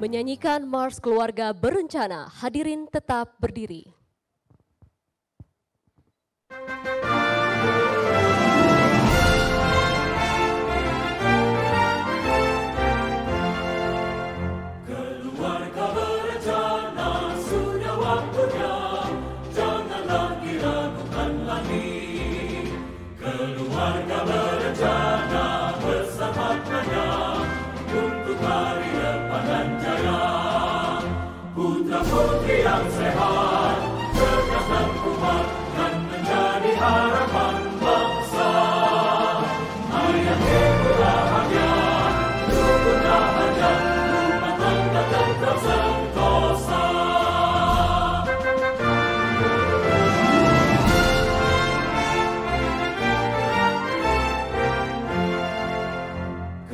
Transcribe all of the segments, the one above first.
Menyanyikan Mars Keluarga Berencana, hadirin tetap berdiri. Keluarga berencana, sudah waktunya, janganlah diragukan lagi. Keluarga berencana, bersahabatnya, untuk hari depan dan jaya. Putra putri yang sehat, cerdas dan kuat, dan menjadi harapan bangsa. Ayah ibu bahagia, rukun bahagia, rumah tangga tetap sentosa.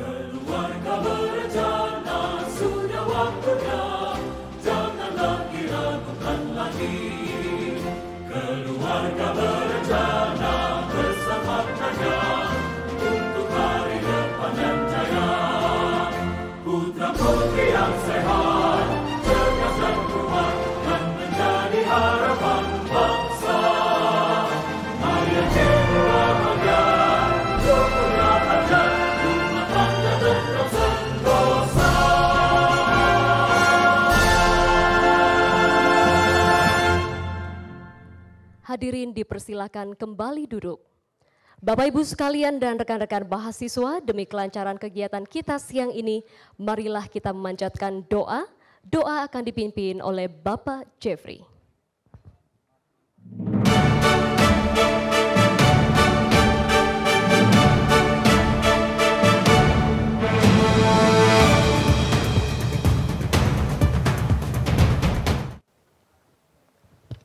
Keluarga berencana, sudah waktunya, janganlah diragukan lagi. Keluarga berencana, bersahabatnya, untuk hari depan yang jaya. Putra putri yang sehat, cerdas dan kuat, dan menjadi harapan bangsa. Ayah ibu bahagia, rukun bahagia, rumah tangga tetap sentosa. Hadirin dipersilakan kembali duduk. Bapak Ibu sekalian dan rekan-rekan mahasiswa, demi kelancaran kegiatan kita siang ini, marilah kita memanjatkan doa. Doa akan dipimpin oleh Bapak Jeffrey.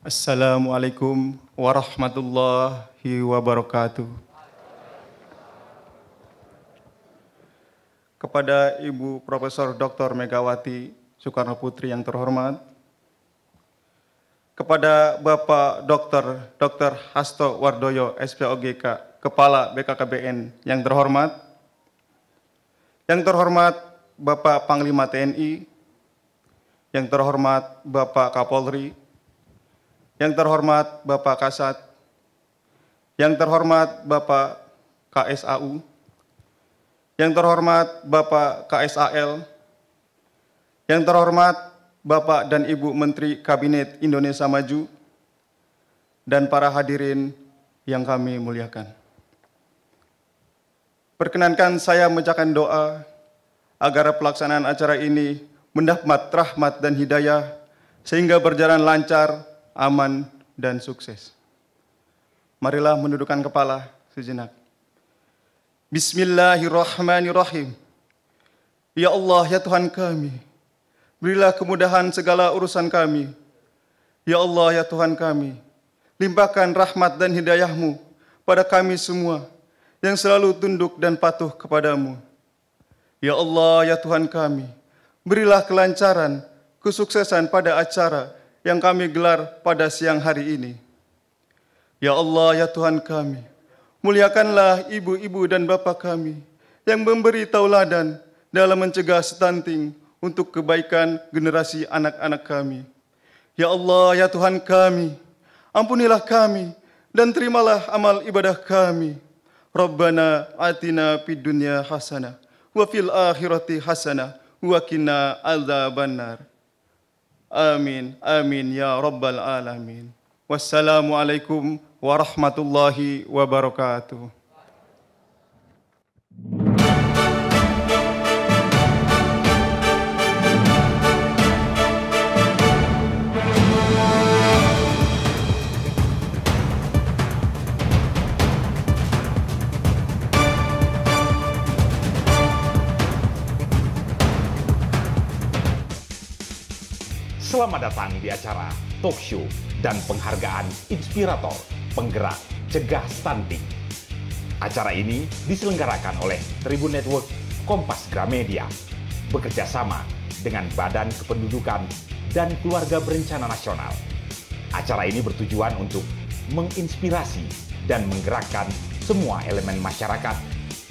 Assalamualaikum warahmatullahi wabarakatuh. Kepada Ibu Profesor Dr. Megawati Soekarno Putri yang terhormat, kepada Bapak Dr. Hasto Wardoyo SPOGK, Kepala BKKBN yang terhormat Bapak Panglima TNI, yang terhormat Bapak Kapolri, yang terhormat Bapak Kasat, yang terhormat Bapak KSAU, yang terhormat Bapak KSAL, yang terhormat Bapak dan Ibu Menteri Kabinet Indonesia Maju, dan para hadirin yang kami muliakan. Perkenankan saya membacakan doa agar pelaksanaan acara ini mendapat rahmat dan hidayah sehingga berjalan lancar, aman, dan sukses. Marilah menundukkan kepala sejenak. Bismillahirrahmanirrahim. Ya Allah, ya Tuhan kami, berilah kemudahan segala urusan kami. Ya Allah, ya Tuhan kami, limpahkan rahmat dan hidayah-Mu pada kami semua yang selalu tunduk dan patuh kepadamu. Ya Allah, ya Tuhan kami, berilah kelancaran, kesuksesan pada acara yang kami gelar pada siang hari ini. Ya Allah, ya Tuhan kami, muliakanlah ibu-ibu dan bapak kami yang memberi tauladan dalam mencegah stunting untuk kebaikan generasi anak-anak kami. Ya Allah, ya Tuhan kami, ampunilah kami dan terimalah amal ibadah kami. Rabbana atina fid dunya hasanah wa fil akhirati hasanah wa qina adzabannar. Amin, amin ya rabbal alamin. Wassalamualaikum warahmatullahi wabarakatuh. Selamat datang di acara talk show dan penghargaan inspirator penggerak cegah stunting. Acara ini diselenggarakan oleh Tribun Network Kompas Gramedia bekerja sama dengan Badan Kependudukan dan Keluarga Berencana Nasional. Acara ini bertujuan untuk menginspirasi dan menggerakkan semua elemen masyarakat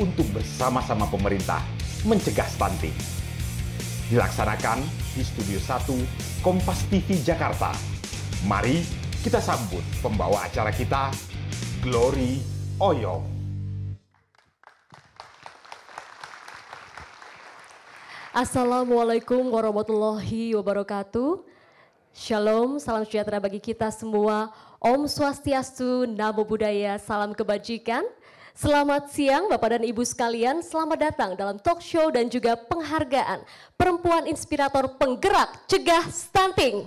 untuk bersama-sama pemerintah mencegah stunting. Dilaksanakan di Studio 1 Kompas TV Jakarta. Mari kita sambut pembawa acara kita, Glory Oyong. Assalamualaikum warahmatullahi wabarakatuh. Shalom, salam sejahtera bagi kita semua. Om Swastiastu, Namo Buddhaya, salam kebajikan. Selamat siang Bapak dan Ibu sekalian, selamat datang dalam talk show dan juga penghargaan Perempuan Inspirator Penggerak Cegah Stunting.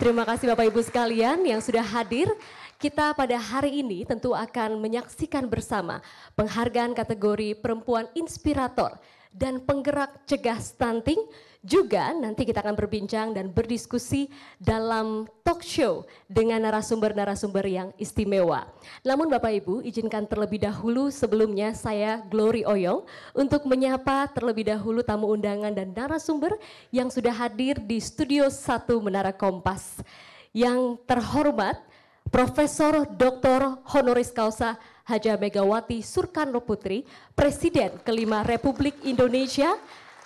Terima kasih Bapak Ibu sekalian yang sudah hadir. Kita pada hari ini tentu akan menyaksikan bersama penghargaan kategori Perempuan Inspirator dan Penggerak Cegah Stunting. Juga nanti kita akan berbincang dan berdiskusi dalam talk show dengan narasumber-narasumber yang istimewa. Namun Bapak Ibu, izinkan terlebih dahulu sebelumnya saya Glory Oyong untuk menyapa terlebih dahulu tamu undangan dan narasumber yang sudah hadir di Studio 1 Menara Kompas. Yang terhormat Profesor Dr. Honoris Causa Haja Megawati Soekarno Putri, Presiden kelima Republik Indonesia,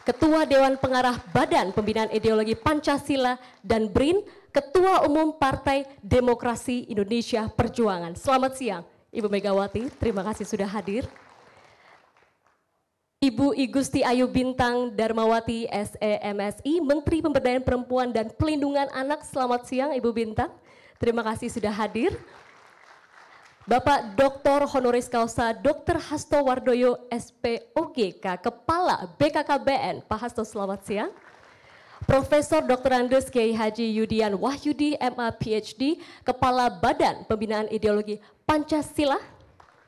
Ketua Dewan Pengarah Badan Pembinaan Ideologi Pancasila dan BRIN, Ketua Umum Partai Demokrasi Indonesia Perjuangan. Selamat siang Ibu Megawati, terima kasih sudah hadir. Ibu I Gusti Ayu Bintang Darmawati SEMSI, Menteri Pemberdayaan Perempuan dan Pelindungan Anak. Selamat siang Ibu Bintang, terima kasih sudah hadir. Bapak Dr. Honoris Causa Dr. Hasto Wardoyo SPOGK, Kepala BKKBN. Pak Hasto, selamat siang. Profesor Dr. Andes Kiai Haji Yudian Wahyudi MA PhD, Kepala Badan Pembinaan Ideologi Pancasila.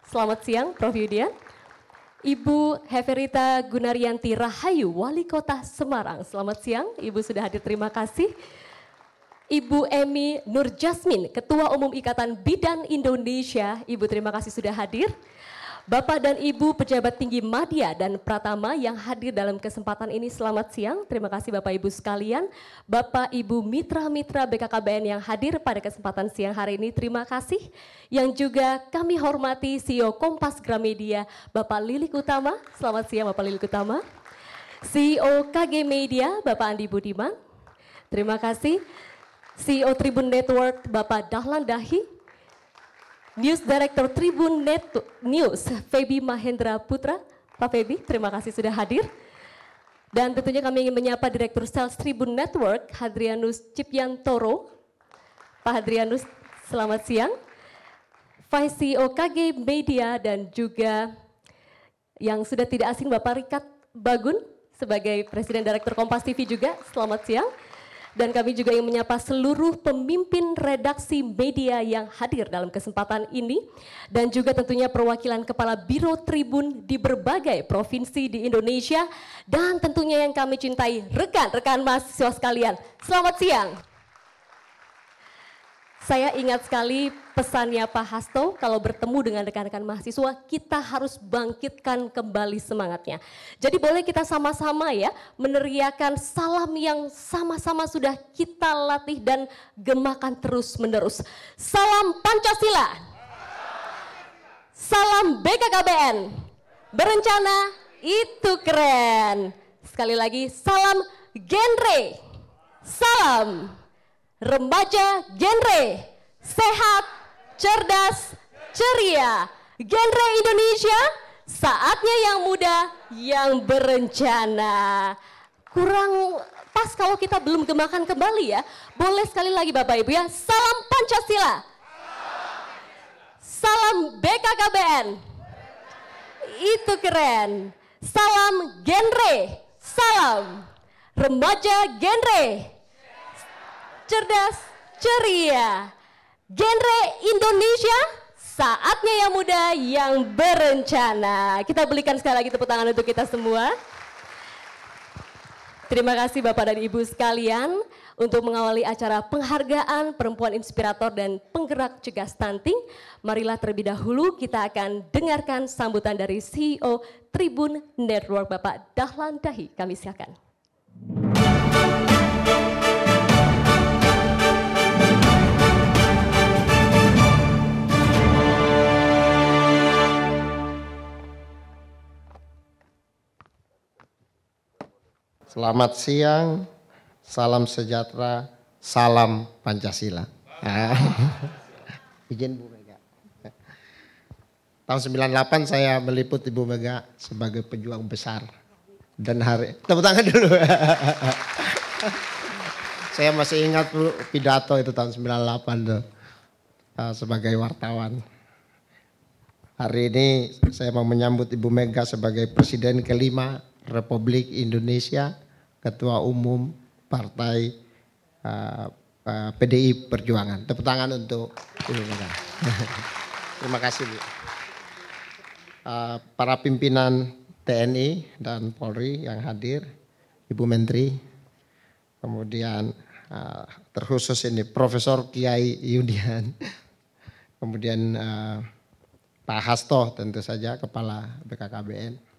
Selamat siang Prof. Yudian. Ibu Heverita Gunaryanti Rahayu, Wali Kota Semarang. Selamat siang, Ibu sudah hadir, terima kasih. Ibu Emi Nur Jasmin, Ketua Umum Ikatan Bidan Indonesia. Ibu terima kasih sudah hadir. Bapak dan Ibu pejabat tinggi Madya dan Pratama yang hadir dalam kesempatan ini, selamat siang. Terima kasih Bapak Ibu sekalian. Bapak Ibu mitra-mitra BKKBN yang hadir pada kesempatan siang hari ini, terima kasih. Yang juga kami hormati CEO Kompas Gramedia, Bapak Lilik Utama. Selamat siang Bapak Lilik Utama. CEO KG Media, Bapak Andi Budiman. Terima kasih. CEO Tribun Network Bapak Dahlan Dahi, News Director Tribun News Feby Mahendra Putra. Pak Feby, terima kasih sudah hadir. Dan tentunya kami ingin menyapa Direktur Sales Tribun Network Hadrianus Cipyantoro. Pak Hadrianus, selamat siang. Vice CEO KG Media dan juga yang sudah tidak asing Bapak Rikat Bagun sebagai Presiden Direktur Kompas TV juga, selamat siang. Dan kami juga ingin menyapa seluruh pemimpin redaksi media yang hadir dalam kesempatan ini. Dan juga tentunya perwakilan Kepala Biro Tribun di berbagai provinsi di Indonesia. Dan tentunya yang kami cintai rekan-rekan mahasiswa sekalian. Selamat siang. Saya ingat sekali pesannya Pak Hasto, kalau bertemu dengan rekan-rekan mahasiswa, kita harus bangkitkan kembali semangatnya. Jadi boleh kita sama-sama ya meneriakan salam yang sama-sama sudah kita latih dan gemakan terus-menerus. Salam Pancasila. Salam BKKBN. Berencana itu keren. Sekali lagi, salam genre. Salam remaja genre, sehat, cerdas, ceria. Genre Indonesia, saatnya yang muda, yang berencana. Kurang pas kalau kita belum gemakan kembali ya. Boleh sekali lagi Bapak Ibu ya. Salam Pancasila. Salam BKKBN. Itu keren. Salam genre. Salam remaja genre, cerdas, ceria. Genre Indonesia, saatnya yang muda, yang berencana. Kita berikan sekali lagi tepuk tangan untuk kita semua. Terima kasih Bapak dan Ibu sekalian untuk mengawali acara penghargaan Perempuan Inspirator dan Penggerak Cegah Stunting. Marilah terlebih dahulu kita akan dengarkan sambutan dari CEO Tribun Network Bapak Dahlan Dahi. Kami silakan. Selamat siang, salam sejahtera, salam Pancasila. Izin Bu Mega. Tahun 98 saya meliput Ibu Mega sebagai pejuang besar. Dan hari, tepuk tangan dulu. Saya masih ingat Bu, pidato itu tahun 98 tuh, sebagai wartawan. Hari ini saya mau menyambut Ibu Mega sebagai Presiden kelima Republik Indonesia, Ketua Umum Partai PDI Perjuangan. Tepuk tangan untuk Ibu Mega. Terima kasih Bu. Para pimpinan TNI dan Polri yang hadir, Ibu Menteri, kemudian terkhusus ini Profesor Kiai Yudian, kemudian Pak Hasto tentu saja Kepala BKKBN,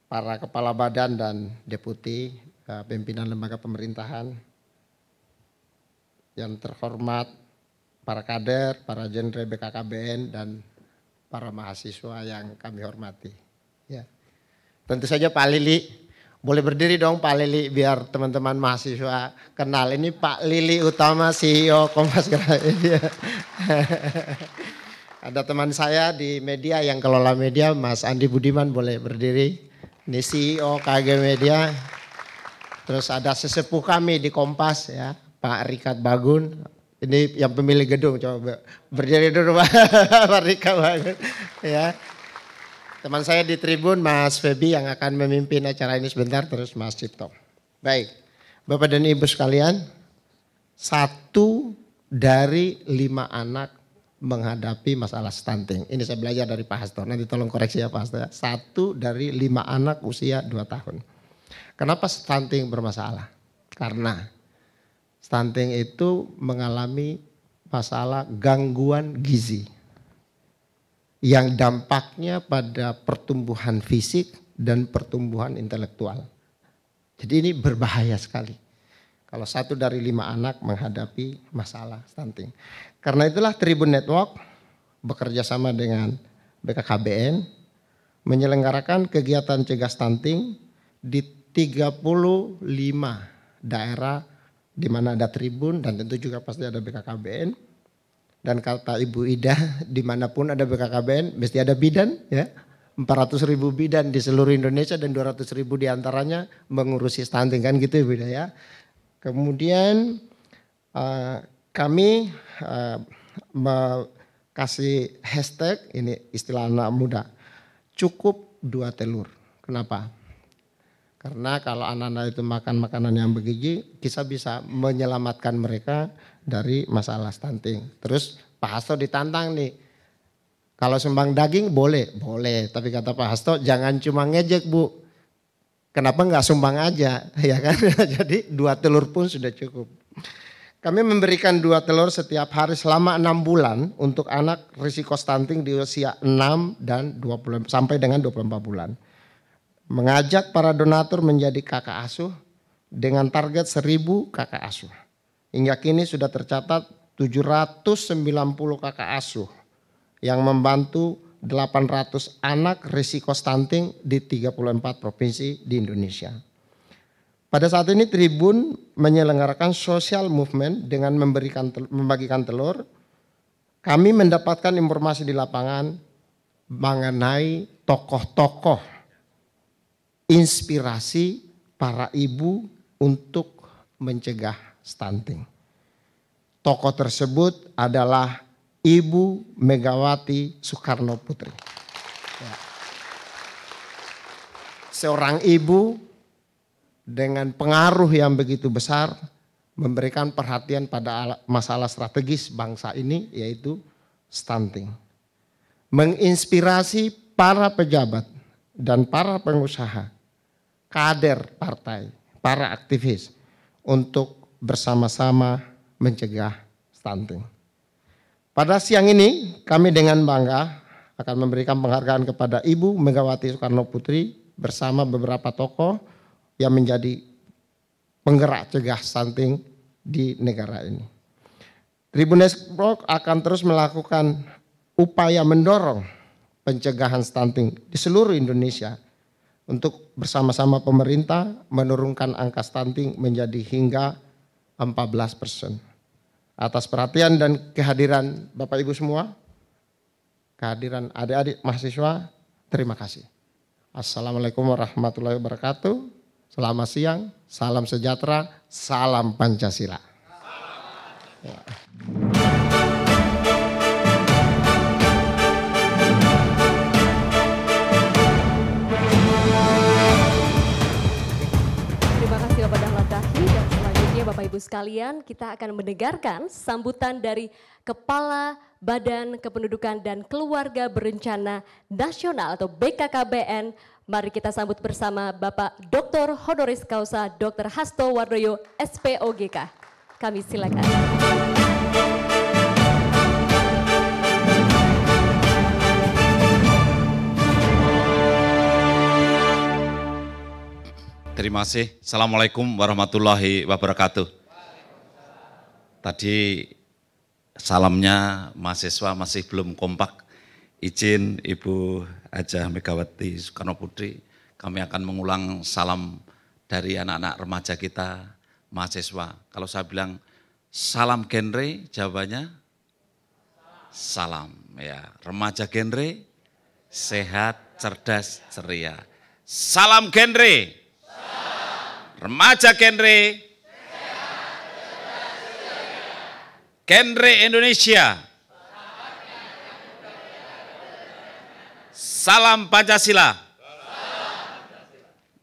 para Kepala Badan dan Deputi, pimpinan lembaga pemerintahan, yang terhormat para kader, para jenderal BKKBN dan para mahasiswa yang kami hormati. Ya. Tentu saja Pak Lili, boleh berdiri dong Pak Lili biar teman-teman mahasiswa kenal. Ini Pak Lili Utama CEO Kompas Gramedia. Ada teman saya di media yang kelola media, Mas Andi Budiman, boleh berdiri. Ini CEO KG Media. Terus ada sesepuh kami di Kompas ya, Pak Rikat Bagun. Ini yang pemilik gedung, coba berdiri dulu Pak Rikat Bagun. Ya. Teman saya di tribun Mas Febi yang akan memimpin acara ini sebentar, terus Mas Cipto. Baik, Bapak dan Ibu sekalian, 1 dari 5 anak menghadapi masalah stunting. Ini saya belajar dari Pak Hasto, nanti tolong koreksi ya Pak Hasto. 1 dari 5 anak usia 2 tahun. Kenapa stunting bermasalah? Karena stunting itu mengalami masalah gangguan gizi yang dampaknya pada pertumbuhan fisik dan pertumbuhan intelektual. Jadi ini berbahaya sekali kalau 1 dari 5 anak menghadapi masalah stunting. Karena itulah Tribun Network bekerja sama dengan BKKBN menyelenggarakan kegiatan cegah stunting di 35 daerah di mana ada Tribun dan tentu juga pasti ada BKKBN. Dan kata Ibu Ida, dimanapun ada BKKBN mesti ada bidan ya. 400.000 bidan di seluruh Indonesia dan 200.000 diantaranya mengurusi stunting kan gitu Ibu Ida ya. Kemudian kami kasih hashtag, ini istilah anak muda, cukup 2 telur. Kenapa? Karena kalau anak-anak itu makan makanan yang bergizi, kita bisa menyelamatkan mereka dari masalah stunting. Terus Pak Hasto ditantang nih, kalau sumbang daging boleh, boleh. Tapi kata Pak Hasto jangan cuma ngejek Bu, kenapa nggak sumbang aja, ya kan? Jadi 2 telur pun sudah cukup. Kami memberikan 2 telur setiap hari selama 6 bulan untuk anak risiko stunting di usia 6 dan 20 sampai dengan 24 bulan. Mengajak para donatur menjadi kakak asuh dengan target 1.000 kakak asuh. Hingga kini sudah tercatat 790 kakak asuh yang membantu 800 anak risiko stunting di 34 provinsi di Indonesia. Pada saat ini Tribun menyelenggarakan social movement dengan membagikan telur. Kami mendapatkan informasi di lapangan mengenai tokoh-tokoh inspirasi para ibu untuk mencegah stunting. Tokoh tersebut adalah Ibu Megawati Soekarno Putri. Ya. Seorang ibu dengan pengaruh yang begitu besar memberikan perhatian pada masalah strategis bangsa ini yaitu stunting. Menginspirasi para pejabat dan para pengusaha, kader partai, para aktivis untuk bersama-sama mencegah stunting. Pada siang ini kami dengan bangga akan memberikan penghargaan kepada Ibu Megawati Soekarno Putri bersama beberapa tokoh yang menjadi penggerak cegah stunting di negara ini. Tribun Network akan terus melakukan upaya mendorong pencegahan stunting di seluruh Indonesia untuk bersama-sama pemerintah menurunkan angka stunting menjadi hingga 14%. Atas perhatian dan kehadiran Bapak Ibu semua, kehadiran adik-adik mahasiswa, terima kasih. Assalamualaikum warahmatullahi wabarakatuh. Selamat siang, salam sejahtera, salam Pancasila. Ya. Terima kasih Bapak Dahlan Dahi, dan selanjutnya Bapak Ibu sekalian kita akan mendengarkan sambutan dari Kepala Badan Kependudukan dan Keluarga Berencana Nasional atau BKKBN. Mari kita sambut bersama Bapak Dr. Honoris Causa Dr. Hasto Wardoyo SPOGK. Kami silakan. Terima kasih. Assalamualaikum warahmatullahi wabarakatuh. Tadi salamnya mahasiswa masih belum kompak. Izin Ibu Hajah Megawati Soekarno Putri, kami akan mengulang salam dari anak-anak remaja kita, mahasiswa. Kalau saya bilang salam genre, jawabannya salam. Ya, remaja genre, sehat, cerdas, ceria. Salam genre. Remaja genre, genre Indonesia, salam Pancasila.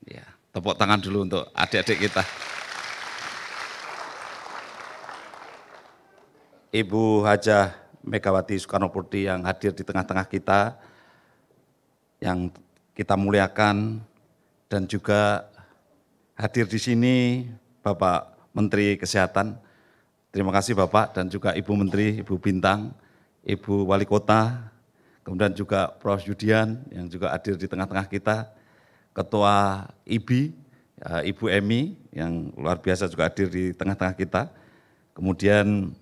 Ya, tepuk tangan dulu untuk adik-adik kita. Ibu Hajah Megawati Soekarno Putri yang hadir di tengah-tengah kita, yang kita muliakan, dan juga hadir di sini Bapak Menteri Kesehatan. Terima kasih Bapak dan juga Ibu Menteri, Ibu Bintang, Ibu Wali Kota, kemudian juga Prof. Yudian yang juga hadir di tengah-tengah kita, Ketua IBI, Ibu Emi yang luar biasa juga hadir di tengah-tengah kita, kemudian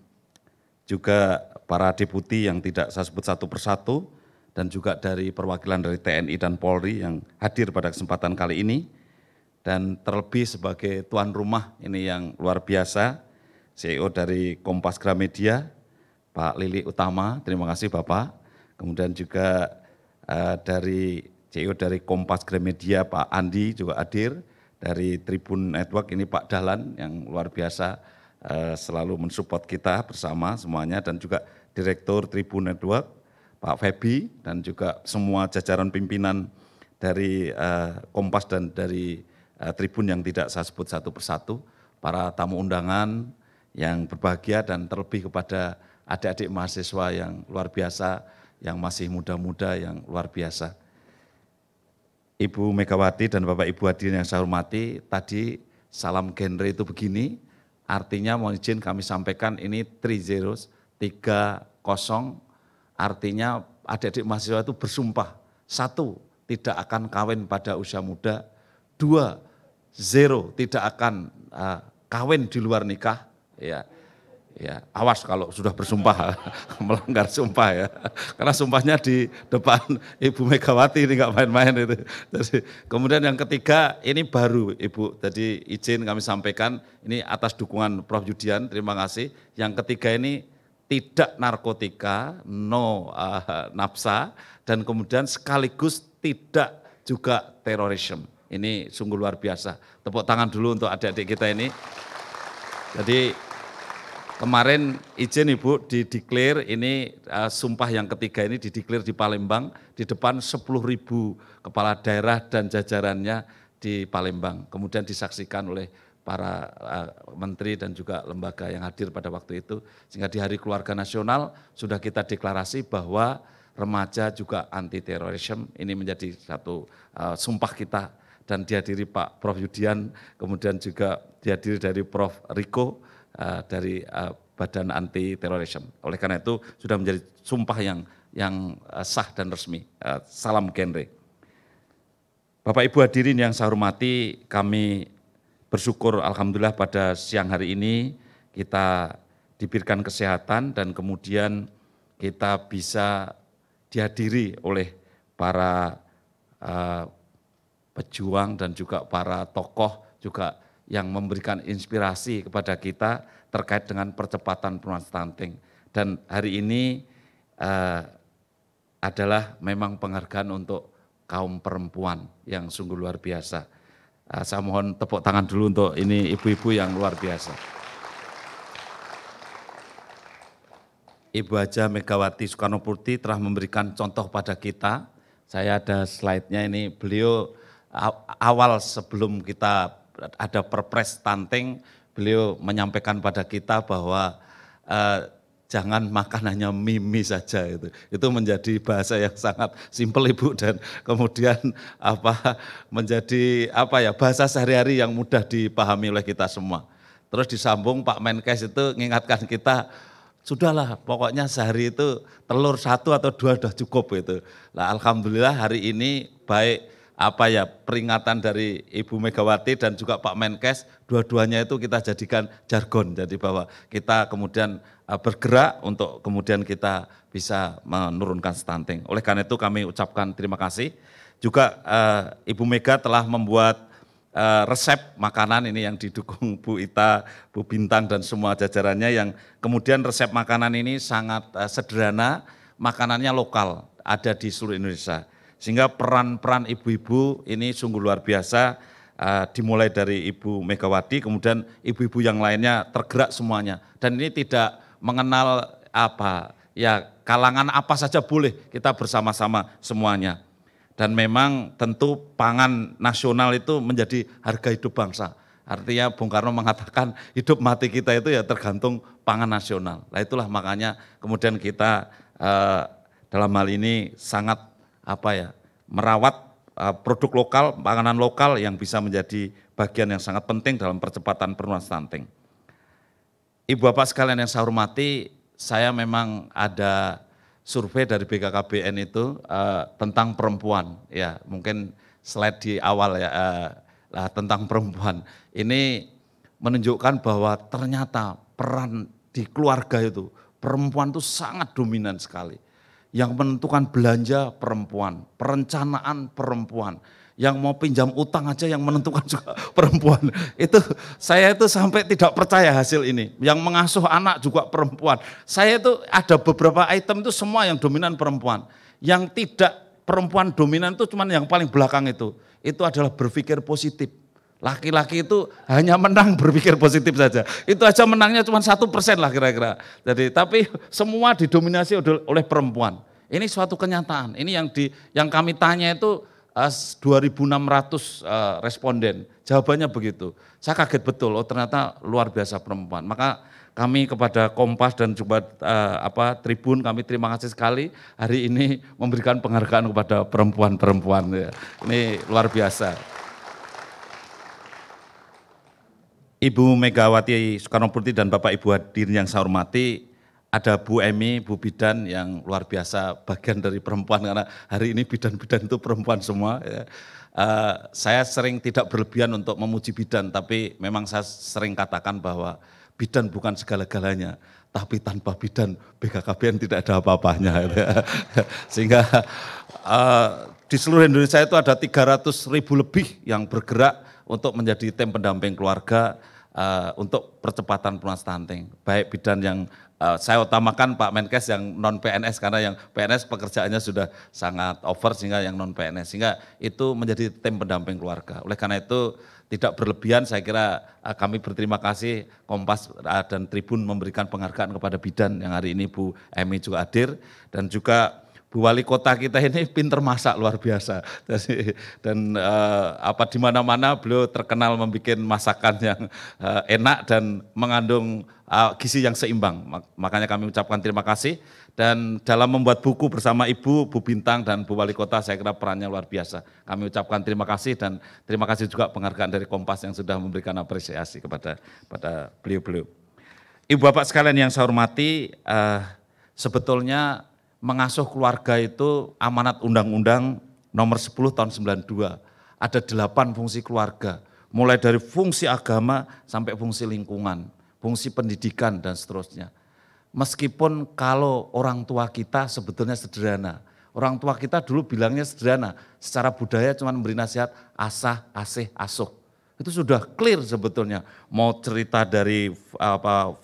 juga para deputi yang tidak saya sebut satu persatu, dan juga dari perwakilan dari TNI dan Polri yang hadir pada kesempatan kali ini. Dan terlebih sebagai tuan rumah ini yang luar biasa, CEO dari Kompas Gramedia, Pak Lili Utama, terima kasih Bapak. Kemudian juga dari CEO dari Kompas Gramedia, Pak Andi juga hadir. Dari Tribun Network ini Pak Dahlan yang luar biasa selalu mensupport kita bersama semuanya. Dan juga Direktur Tribun Network, Pak Febi, dan juga semua jajaran pimpinan dari Kompas dan dari Tribun yang tidak saya sebut satu persatu, para tamu undangan yang berbahagia, dan terlebih kepada adik-adik mahasiswa yang luar biasa, yang masih muda-muda, yang luar biasa. Ibu Megawati dan Bapak Ibu hadirin yang saya hormati, tadi salam genre itu begini, artinya mohon izin kami sampaikan ini 30, artinya adik-adik mahasiswa itu bersumpah, 1, tidak akan kawin pada usia muda, 2, 0, tidak akan kawin di luar nikah. Ya, awas kalau sudah bersumpah melanggar sumpah ya, karena sumpahnya di depan Ibu Megawati ini nggak main-main itu. Jadi, kemudian yang ketiga ini baru Ibu, jadi izin kami sampaikan ini atas dukungan Prof. Yudian, terima kasih. Yang ketiga ini tidak narkotika, no nafsa, dan kemudian sekaligus tidak juga terorisme. Ini sungguh luar biasa. Tepuk tangan dulu untuk adik-adik kita ini. Jadi kemarin izin Ibu dideklar ini sumpah yang ketiga ini dideklar di Palembang di depan 10.000 kepala daerah dan jajarannya di Palembang. Kemudian disaksikan oleh para menteri dan juga lembaga yang hadir pada waktu itu. Sehingga di Hari Keluarga Nasional sudah kita deklarasi bahwa remaja juga anti terorisme. Ini menjadi satu sumpah kita. Dan dihadiri Pak Prof. Yudian, kemudian juga dihadiri dari Prof. Riko dari Badan Anti Terorisme. Oleh karena itu sudah menjadi sumpah yang sah dan resmi. Salam genre. Bapak Ibu hadirin yang saya hormati, kami bersyukur alhamdulillah pada siang hari ini kita diberikan kesehatan dan kemudian kita bisa dihadiri oleh para pejuang dan juga para tokoh juga yang memberikan inspirasi kepada kita terkait dengan percepatan penurunan stunting. Dan hari ini adalah memang penghargaan untuk kaum perempuan yang sungguh luar biasa. Saya mohon tepuk tangan dulu untuk ini ibu-ibu yang luar biasa. Ibu Haja Megawati Soekarnoputri telah memberikan contoh pada kita. Saya ada slide-nya ini, beliau awal sebelum kita ada perpres stunting, beliau menyampaikan pada kita bahwa jangan makan hanya mie saja itu. Itu menjadi bahasa yang sangat simpel Ibu, dan kemudian menjadi bahasa sehari-hari yang mudah dipahami oleh kita semua. Terus disambung Pak Menkes itu mengingatkan kita, sudahlah pokoknya sehari itu telur 1 atau 2 sudah cukup itu. Nah, alhamdulillah hari ini baik peringatan dari Ibu Megawati dan juga Pak Menkes, dua-duanya itu kita jadikan jargon. Jadi bahwa kita kemudian bergerak untuk kemudian kita bisa menurunkan stunting. Oleh karena itu kami ucapkan terima kasih. Juga Ibu Mega telah membuat resep makanan ini yang didukung Bu Ita, Bu Bintang dan semua jajarannya, yang kemudian resep makanan ini sangat sederhana, makanannya lokal, ada di seluruh Indonesia. Sehingga peran-peran ibu-ibu ini sungguh luar biasa, dimulai dari Ibu Megawati, kemudian ibu-ibu yang lainnya tergerak semuanya. Dan ini tidak mengenal kalangan apa saja boleh, kita bersama-sama semuanya. Dan memang tentu pangan nasional itu menjadi harga hidup bangsa. Artinya Bung Karno mengatakan hidup mati kita itu ya tergantung pangan nasional. Nah itulah makanya kemudian kita dalam hal ini sangat merawat produk lokal, panganan lokal yang bisa menjadi bagian yang sangat penting dalam percepatan penurunan stunting. Ibu Bapak sekalian yang saya hormati, saya memang ada survei dari BKKBN itu tentang perempuan, ya mungkin slide di awal tentang perempuan. Ini menunjukkan bahwa ternyata peran di keluarga itu, perempuan itu sangat dominan sekali. Yang menentukan belanja perempuan, perencanaan perempuan, yang mau pinjam utang aja yang menentukan juga perempuan. Saya itu sampai tidak percaya hasil ini. Yang mengasuh anak juga perempuan. Saya itu ada beberapa item itu semua yang dominan perempuan. Yang tidak perempuan dominan itu cuma yang paling belakang itu. Itu adalah berpikir positif. Laki-laki itu hanya menang berpikir positif saja. Itu aja menangnya cuma 1% lah kira-kira. Jadi tapi semua didominasi oleh perempuan. Ini suatu kenyataan. Ini yang kami tanya itu 2.600 responden. Jawabannya begitu. Saya kaget betul. Oh ternyata luar biasa perempuan. Maka kami kepada Kompas dan juga Tribun, kami terima kasih sekali hari ini memberikan penghargaan kepada perempuan-perempuan. Ini luar biasa. Ibu Megawati Soekarnoputri dan Bapak Ibu hadirin yang saya hormati, ada Bu Emi, Bu Bidan yang luar biasa bagian dari perempuan, karena hari ini bidan-bidan itu perempuan semua. Ya. Saya sering tidak berlebihan untuk memuji bidan, tapi memang saya sering katakan bahwa bidan bukan segala-galanya, tapi tanpa bidan BKKBN tidak ada apa-apanya. Sehingga di seluruh Indonesia itu ada 300.000 lebih yang bergerak untuk menjadi tim pendamping keluarga untuk percepatan penurunan stunting. Baik bidan yang saya utamakan Pak Menkes yang non PNS, karena yang PNS pekerjaannya sudah sangat over sehingga yang non PNS, sehingga itu menjadi tim pendamping keluarga. Oleh karena itu tidak berlebihan, saya kira kami berterima kasih Kompas dan Tribun memberikan penghargaan kepada bidan yang hari ini Bu Emi juga hadir, dan juga Bu Wali Kota kita ini pinter masak luar biasa. Dan di mana-mana beliau terkenal membuat masakan yang enak dan mengandung gizi yang seimbang. Makanya kami ucapkan terima kasih. Dan dalam membuat buku bersama Ibu, Bu Bintang dan Bu Wali Kota, saya kira perannya luar biasa. Kami ucapkan terima kasih, dan terima kasih juga penghargaan dari Kompas yang sudah memberikan apresiasi kepada beliau-beliau. Ibu Bapak sekalian yang saya hormati, sebetulnya mengasuh keluarga itu amanat Undang-Undang nomor 10 tahun 92. Ada 8 fungsi keluarga, mulai dari fungsi agama sampai fungsi lingkungan, fungsi pendidikan dan seterusnya. Meskipun kalau orang tua kita sebetulnya sederhana, Orang tua kita dulu bilangnya sederhana, secara budaya cuma memberi nasihat asah, asih, asuh. Itu sudah clear sebetulnya. Mau cerita dari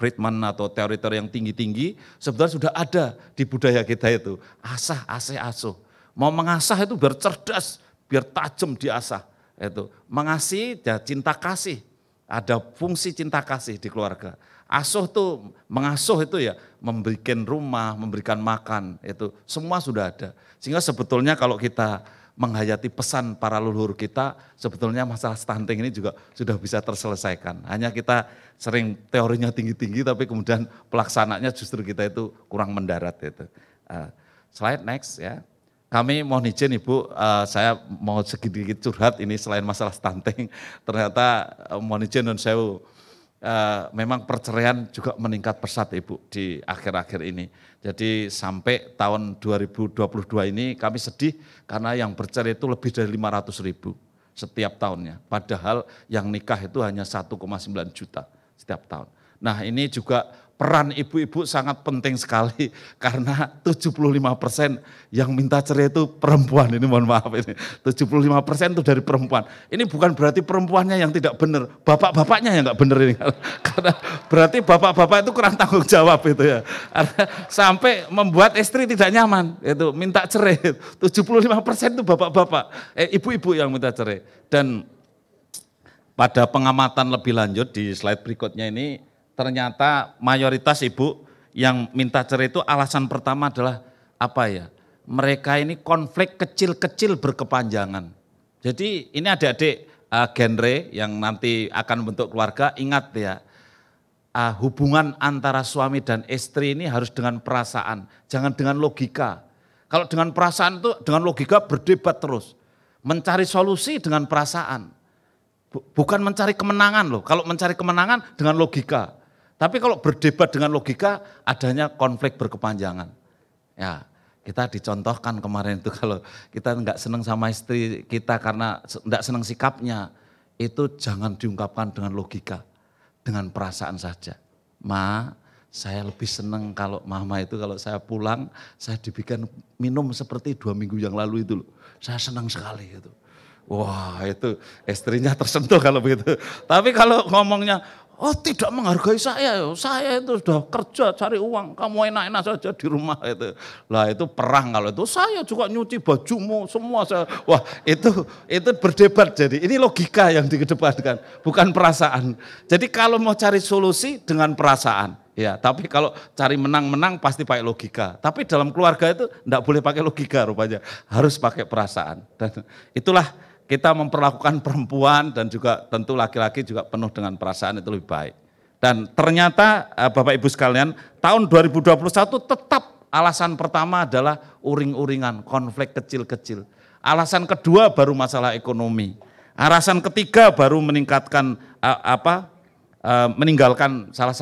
Friedman atau teori-teori yang tinggi-tinggi, sebetulnya sudah ada di budaya kita itu. Asah, asih, asuh. Mau mengasah itu biar cerdas, biar tajam diasah. Itu mengasihi ya cinta kasih. Ada fungsi cinta kasih di keluarga. Asuh tuh, mengasuh itu ya memberikan rumah, memberikan makan, itu semua sudah ada. Sehingga sebetulnya kalau kita menghayati pesan para leluhur kita, sebetulnya masalah stunting ini juga sudah bisa terselesaikan. Hanya kita sering teorinya tinggi-tinggi, tapi kemudian pelaksananya justru kita itu kurang mendarat itu. Slide next ya. Kami mohon izin Ibu, saya mau sedikit curhat ini selain masalah stunting. Ternyata mohon izin dan saya memang perceraian juga meningkat pesat Ibu di akhir-akhir ini. Jadi sampai tahun 2022 ini kami sedih karena yang bercerai itu lebih dari 500.000 setiap tahunnya. Padahal yang nikah itu hanya 1,9 juta setiap tahun. Nah ini juga peran ibu-ibu sangat penting sekali karena 75% yang minta cerai itu perempuan. Ini mohon maaf ini, 75% itu dari perempuan. Ini bukan berarti perempuannya yang tidak benar, bapak-bapaknya yang enggak benar ini. Karena berarti bapak-bapak itu kurang tanggung jawab itu ya. Sampai membuat istri tidak nyaman, itu minta cerai. 75% itu bapak-bapak, ibu-ibu yang minta cerai. Dan pada pengamatan lebih lanjut di slide berikutnya ini, ternyata mayoritas ibu yang minta cerai itu alasan pertama adalah apa ya? Mereka ini konflik kecil-kecil berkepanjangan. Jadi ini adik-adik genre yang nanti akan membentuk keluarga, ingat ya, hubungan antara suami dan istri ini harus dengan perasaan, jangan dengan logika. Kalau dengan perasaan itu dengan logika berdebat terus, mencari solusi dengan perasaan. Bukan mencari kemenangan loh, kalau mencari kemenangan dengan logika. Tapi kalau berdebat dengan logika, adanya konflik berkepanjangan. Ya, kita dicontohkan kemarin itu kalau kita enggak senang sama istri kita karena enggak senang sikapnya, itu jangan diungkapkan dengan logika, dengan perasaan saja. Ma, saya lebih senang kalau mama itu kalau saya pulang, saya dibikin minum seperti 2 minggu yang lalu itu loh. Saya senang sekali itu. Wah itu istrinya tersentuh kalau begitu. Tapi kalau ngomongnya, oh tidak menghargai saya itu sudah kerja cari uang, kamu enak-enak saja di rumah itu. Lah itu perang kalau itu, saya juga nyuci bajumu semua saya. Wah itu berdebat jadi, ini logika yang dikedepankan, bukan perasaan. Jadi kalau mau cari solusi dengan perasaan, ya. Tapi kalau cari menang-menang pasti pakai logika. Tapi dalam keluarga itu enggak boleh pakai logika rupanya, harus pakai perasaan. Dan itulah kita memperlakukan perempuan dan juga tentu laki-laki juga penuh dengan perasaan itu lebih baik. Dan ternyata Bapak Ibu sekalian, tahun 2021 tetap alasan pertama adalah uring-uringan, konflik kecil-kecil. Alasan kedua baru masalah ekonomi. Alasan ketiga baru meningkatkan meninggalkan salah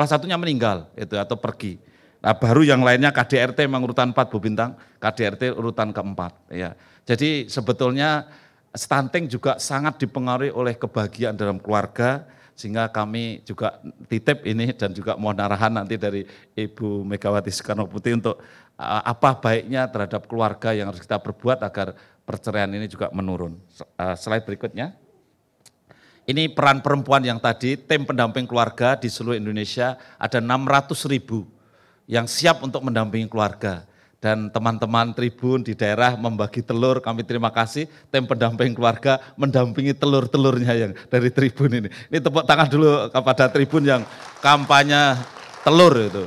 satunya meninggal itu atau pergi. Nah, baru yang lainnya KDRT memang urutan 4 Bu Bintang, KDRT urutan keempat ya. Jadi sebetulnya stunting juga sangat dipengaruhi oleh kebahagiaan dalam keluarga, sehingga kami juga titip ini dan juga mohon arahan nanti dari Ibu Megawati Soekarno Putri untuk apa baiknya terhadap keluarga yang harus kita perbuat agar perceraian ini juga menurun. Slide berikutnya. Ini peran perempuan yang tadi, tim pendamping keluarga di seluruh Indonesia ada 600.000 yang siap untuk mendampingi keluarga. Dan teman-teman Tribun di daerah membagi telur, kami terima kasih tim pendamping keluarga mendampingi telur-telurnya yang dari Tribun ini. Ini tepuk tangan dulu kepada Tribun yang kampanye telur itu.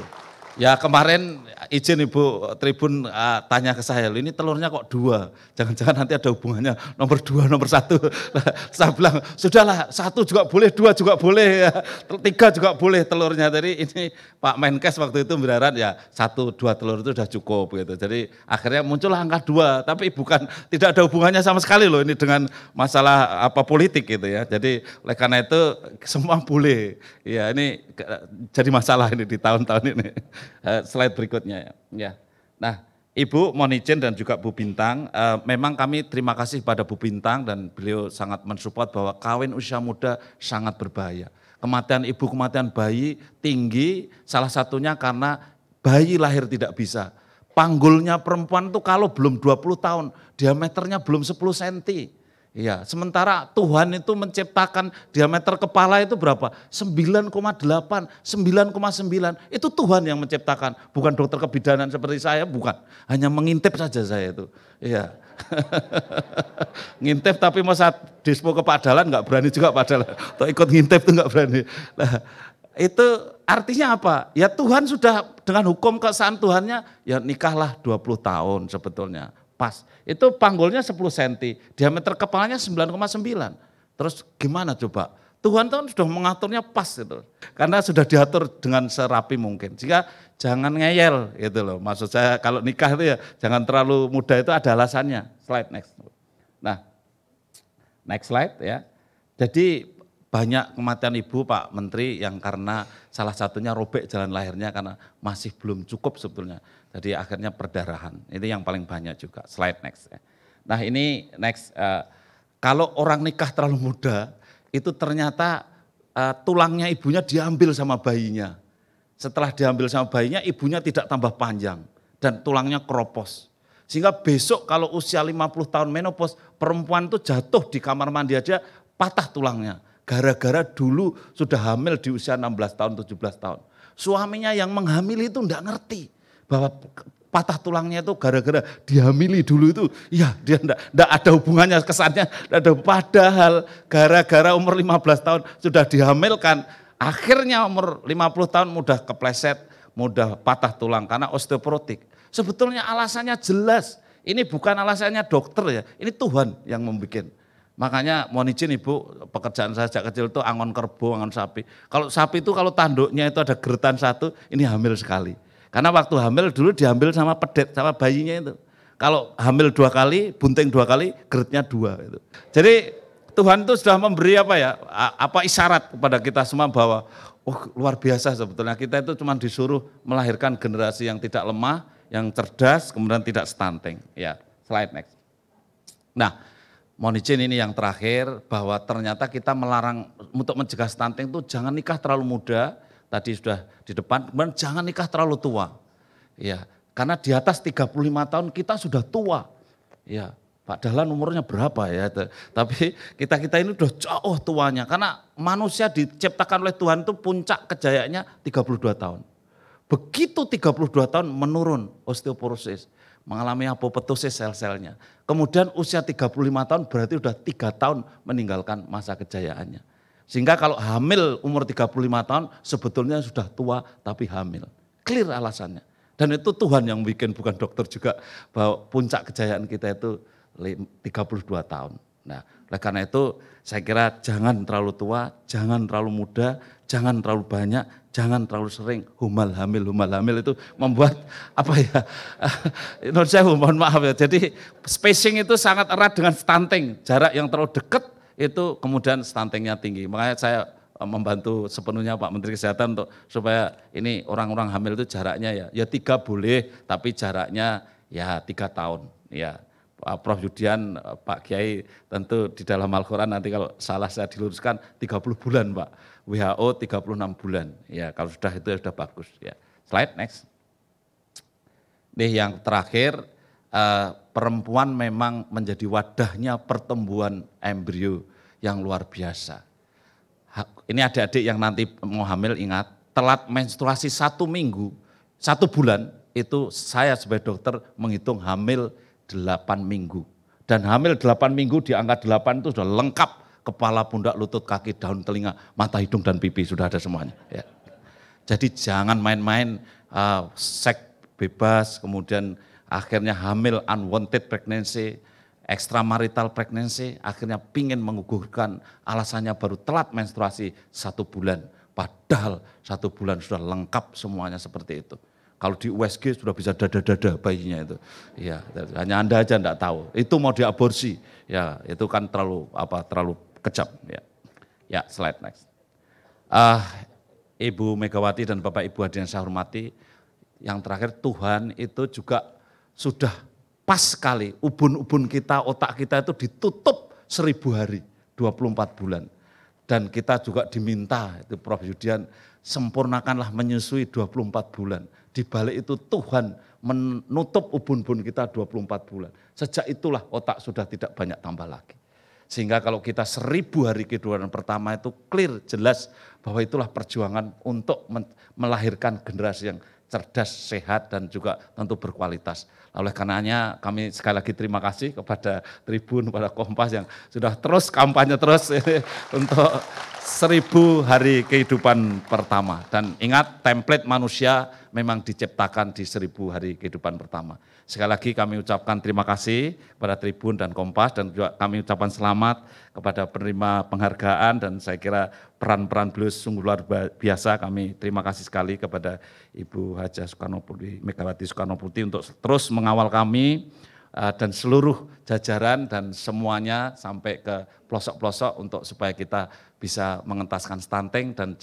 Ya kemarin izin Ibu Tribun tanya ke saya, ini telurnya kok 2, jangan-jangan nanti ada hubungannya nomor 2, nomor 1. Saya bilang, sudahlah 1 juga boleh, 2 juga boleh, 3 juga boleh telurnya. Jadi ini Pak Menkes waktu itu berharap ya 1, 2 telur itu sudah cukup gitu. Jadi akhirnya muncullah angka 2, tapi tidak ada hubungannya sama sekali loh ini dengan masalah politik gitu ya. Jadi oleh karena itu semua boleh. Ya ini jadi masalah ini di tahun-tahun ini. Slide berikutnya ya. Nah, Ibu mohon izin dan juga Bu Bintang, memang kami terima kasih pada Bu Bintang dan beliau sangat mensupport bahwa kawin usia muda sangat berbahaya. Kematian ibu, kematian bayi tinggi, salah satunya karena bayi lahir tidak bisa. panggulnya perempuan itu kalau belum 20 tahun, diameternya belum 10 cm. Iya, sementara Tuhan itu menciptakan diameter kepala itu berapa? 9,8, 9,9. Itu Tuhan yang menciptakan, bukan dokter kebidanan seperti saya, bukan. Hanya mengintip saja saya itu. Iya. Ngintip tapi masa dispo ke Pak Dahlan nggak berani juga Pak Dahlan. Atau ikut ngintip itu nggak berani. Nah, itu artinya apa? Ya Tuhan sudah dengan hukum keesaan Tuhannya, ya nikahlah 20 tahun sebetulnya. Pas. Itu panggulnya 10 cm, diameter kepalanya 9,9. Terus gimana coba? Tuhan kan sudah mengaturnya pas itu. Karena sudah diatur dengan serapi mungkin. Sehingga jangan ngeyel gitu loh. Maksud saya kalau nikah itu ya jangan terlalu muda, itu ada alasannya. Slide next. Nah, next slide ya. Jadi banyak kematian ibu Pak Menteri yang karena salah satunya robek jalan lahirnya karena masih belum cukup sebetulnya. Jadi akhirnya perdarahan, itu yang paling banyak juga. Slide next. Nah ini next, kalau orang nikah terlalu muda, itu ternyata tulangnya ibunya diambil sama bayinya. Setelah diambil sama bayinya, ibunya tidak tambah panjang dan tulangnya keropos. Sehingga besok kalau usia 50 tahun menopause, perempuan itu jatuh di kamar mandi aja patah tulangnya. Gara-gara dulu sudah hamil di usia 16 tahun, 17 tahun. Suaminya yang menghamili itu enggak ngerti bahwa patah tulangnya itu gara-gara dihamili dulu itu, ya dia enggak ada hubungannya, kesannya ada. Padahal gara-gara umur 15 tahun sudah dihamilkan, akhirnya umur 50 tahun mudah kepleset, mudah patah tulang karena osteoporotik. Sebetulnya alasannya jelas, ini bukan alasannya dokter ya, ini Tuhan yang membuat. Makanya mohon izin Ibu, pekerjaan saya sejak kecil itu angon kerbau, angon sapi. Kalau sapi itu kalau tanduknya itu ada geretan satu, ini hamil sekali. Karena waktu hamil dulu diambil sama pedet, sama bayinya itu. Kalau hamil 2 kali, bunting 2 kali, geretnya 2. Gitu. Jadi Tuhan itu sudah memberi apa isyarat kepada kita semua bahwa luar biasa sebetulnya kita itu cuma disuruh melahirkan generasi yang tidak lemah, yang cerdas, kemudian tidak stunting. Ya, slide next. Nah, mohon izin ini yang terakhir bahwa ternyata kita melarang untuk mencegah stunting itu jangan nikah terlalu muda. Tadi sudah di depan, kemudian jangan nikah terlalu tua. Ya, karena di atas 35 tahun kita sudah tua. Ya, Pak Dahlan umurnya berapa ya? Tapi kita ini udah jauh tuanya karena manusia diciptakan oleh Tuhan itu puncak kejayaannya 32 tahun. Begitu 32 tahun menurun osteoporosis, mengalami apoptosis sel-selnya. Kemudian usia 35 tahun berarti udah 3 tahun meninggalkan masa kejayaannya. Sehingga kalau hamil umur 35 tahun sebetulnya sudah tua tapi hamil. Clear alasannya. Dan itu Tuhan yang bikin, bukan dokter juga, bahwa puncak kejayaan kita itu 32 tahun. Nah, oleh karena itu saya kira jangan terlalu tua, jangan terlalu muda, jangan terlalu banyak, jangan terlalu sering humal hamil itu membuat apa ya, menurut saya mohon maaf ya, jadi spacing itu sangat erat dengan stunting, jarak yang terlalu dekat itu kemudian stuntingnya tinggi. Makanya saya membantu sepenuhnya Pak Menteri Kesehatan untuk supaya ini orang-orang hamil itu jaraknya ya 3 boleh, tapi jaraknya ya 3 tahun. Ya, Prof Yudian, Pak Kiai tentu di dalam Al-Quran nanti kalau salah saya diluruskan 30 bulan Pak. WHO 36 bulan. Ya, kalau sudah itu ya sudah bagus. Ya. Slide next. Nih yang terakhir, perempuan memang menjadi wadahnya pertumbuhan embrio yang luar biasa. Ini adik-adik yang nanti mau hamil ingat, telat menstruasi 1 minggu, 1 bulan, itu saya sebagai dokter menghitung hamil 8 minggu. Dan hamil 8 minggu di angka 8 itu sudah lengkap, kepala, pundak, lutut, kaki, daun, telinga, mata, hidung, dan pipi, sudah ada semuanya. Ya. Jadi jangan main-main seks bebas, kemudian akhirnya hamil unwanted pregnancy, extramarital pregnancy, akhirnya pingin menggugurkan, alasannya baru telat menstruasi 1 bulan. Padahal 1 bulan sudah lengkap semuanya seperti itu. Kalau di USG sudah bisa dada-dada bayinya itu. Ya, hanya Anda aja enggak tahu. Itu mau diaborsi. Ya, itu kan terlalu kejam ya. Ya, slide next. Ibu Megawati dan Bapak Ibu hadirin saya hormati, yang terakhir Tuhan itu juga sudah pas sekali ubun-ubun kita, otak kita itu ditutup 1000 hari, 24 bulan. Dan kita juga diminta, itu Prof. Yudian, sempurnakanlah menyusui 24 bulan. Di balik itu Tuhan menutup ubun-ubun kita 24 bulan. Sejak itulah otak sudah tidak banyak tambah lagi. Sehingga kalau kita 1000 hari kehidupan pertama itu clear, jelas bahwa itulah perjuangan untuk melahirkan generasi yang cerdas, sehat, dan juga tentu berkualitas. Oleh karenanya kami sekali lagi terima kasih kepada Tribun, kepada Kompas yang sudah terus kampanye terus untuk 1000 hari kehidupan pertama. Dan ingat, template manusia memang diciptakan di 1000 hari kehidupan pertama. Sekali lagi kami ucapkan terima kasih kepada Tribun dan Kompas, dan juga kami ucapkan selamat kepada penerima penghargaan, dan saya kira peran-peran beliau sungguh luar biasa. Kami terima kasih sekali kepada Ibu Hajah Soekarnoputri, Megawati Soekarnoputri untuk terus mengawal kami dan seluruh jajaran dan semuanya sampai ke pelosok-pelosok untuk supaya kita bisa mengentaskan stunting dan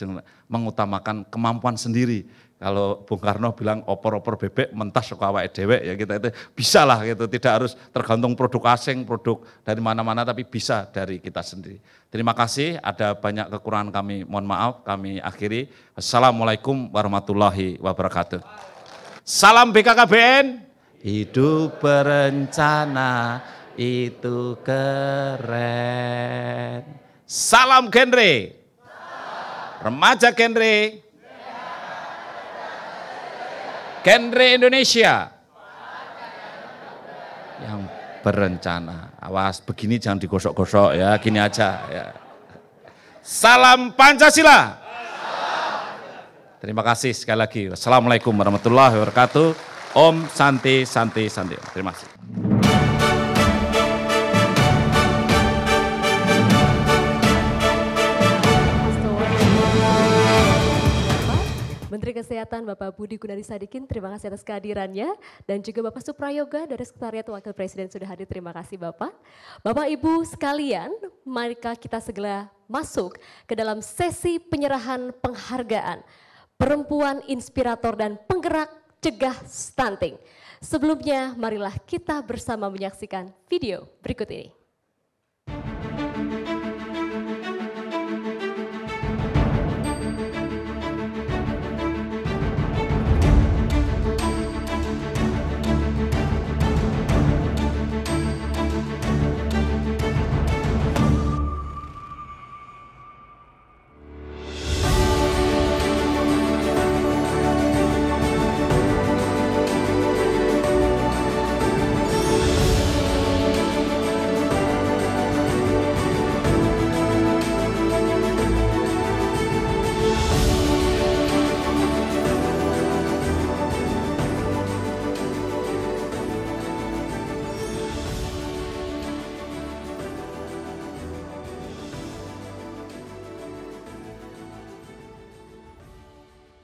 mengutamakan kemampuan sendiri. Kalau Bung Karno bilang opor-opor bebek mentas suka awake dewek, ya kita itu bisa lah gitu, tidak harus tergantung produk asing, produk dari mana-mana, tapi bisa dari kita sendiri. Terima kasih, ada banyak kekurangan kami, mohon maaf, kami akhiri. Assalamualaikum warahmatullahi wabarakatuh. Salam BKKBN, hidup berencana itu keren. Salam genre, remaja genre, genre Indonesia yang berencana. Awas, begini jangan digosok-gosok ya, gini aja ya. Salam Pancasila. Terima kasih sekali lagi. Assalamualaikum warahmatullahi wabarakatuh. Om Santi Santi Santi. Terima kasih. Menteri Kesehatan Bapak Budi Gunadi Sadikin, terima kasih atas kehadirannya, dan juga Bapak Suprayoga dari Sekretariat Wakil Presiden sudah hadir, terima kasih Bapak. Bapak Ibu sekalian, mari kita segera masuk ke dalam sesi penyerahan penghargaan Perempuan Inspirator dan Penggerak Cegah Stunting. Sebelumnya marilah kita bersama menyaksikan video berikut ini.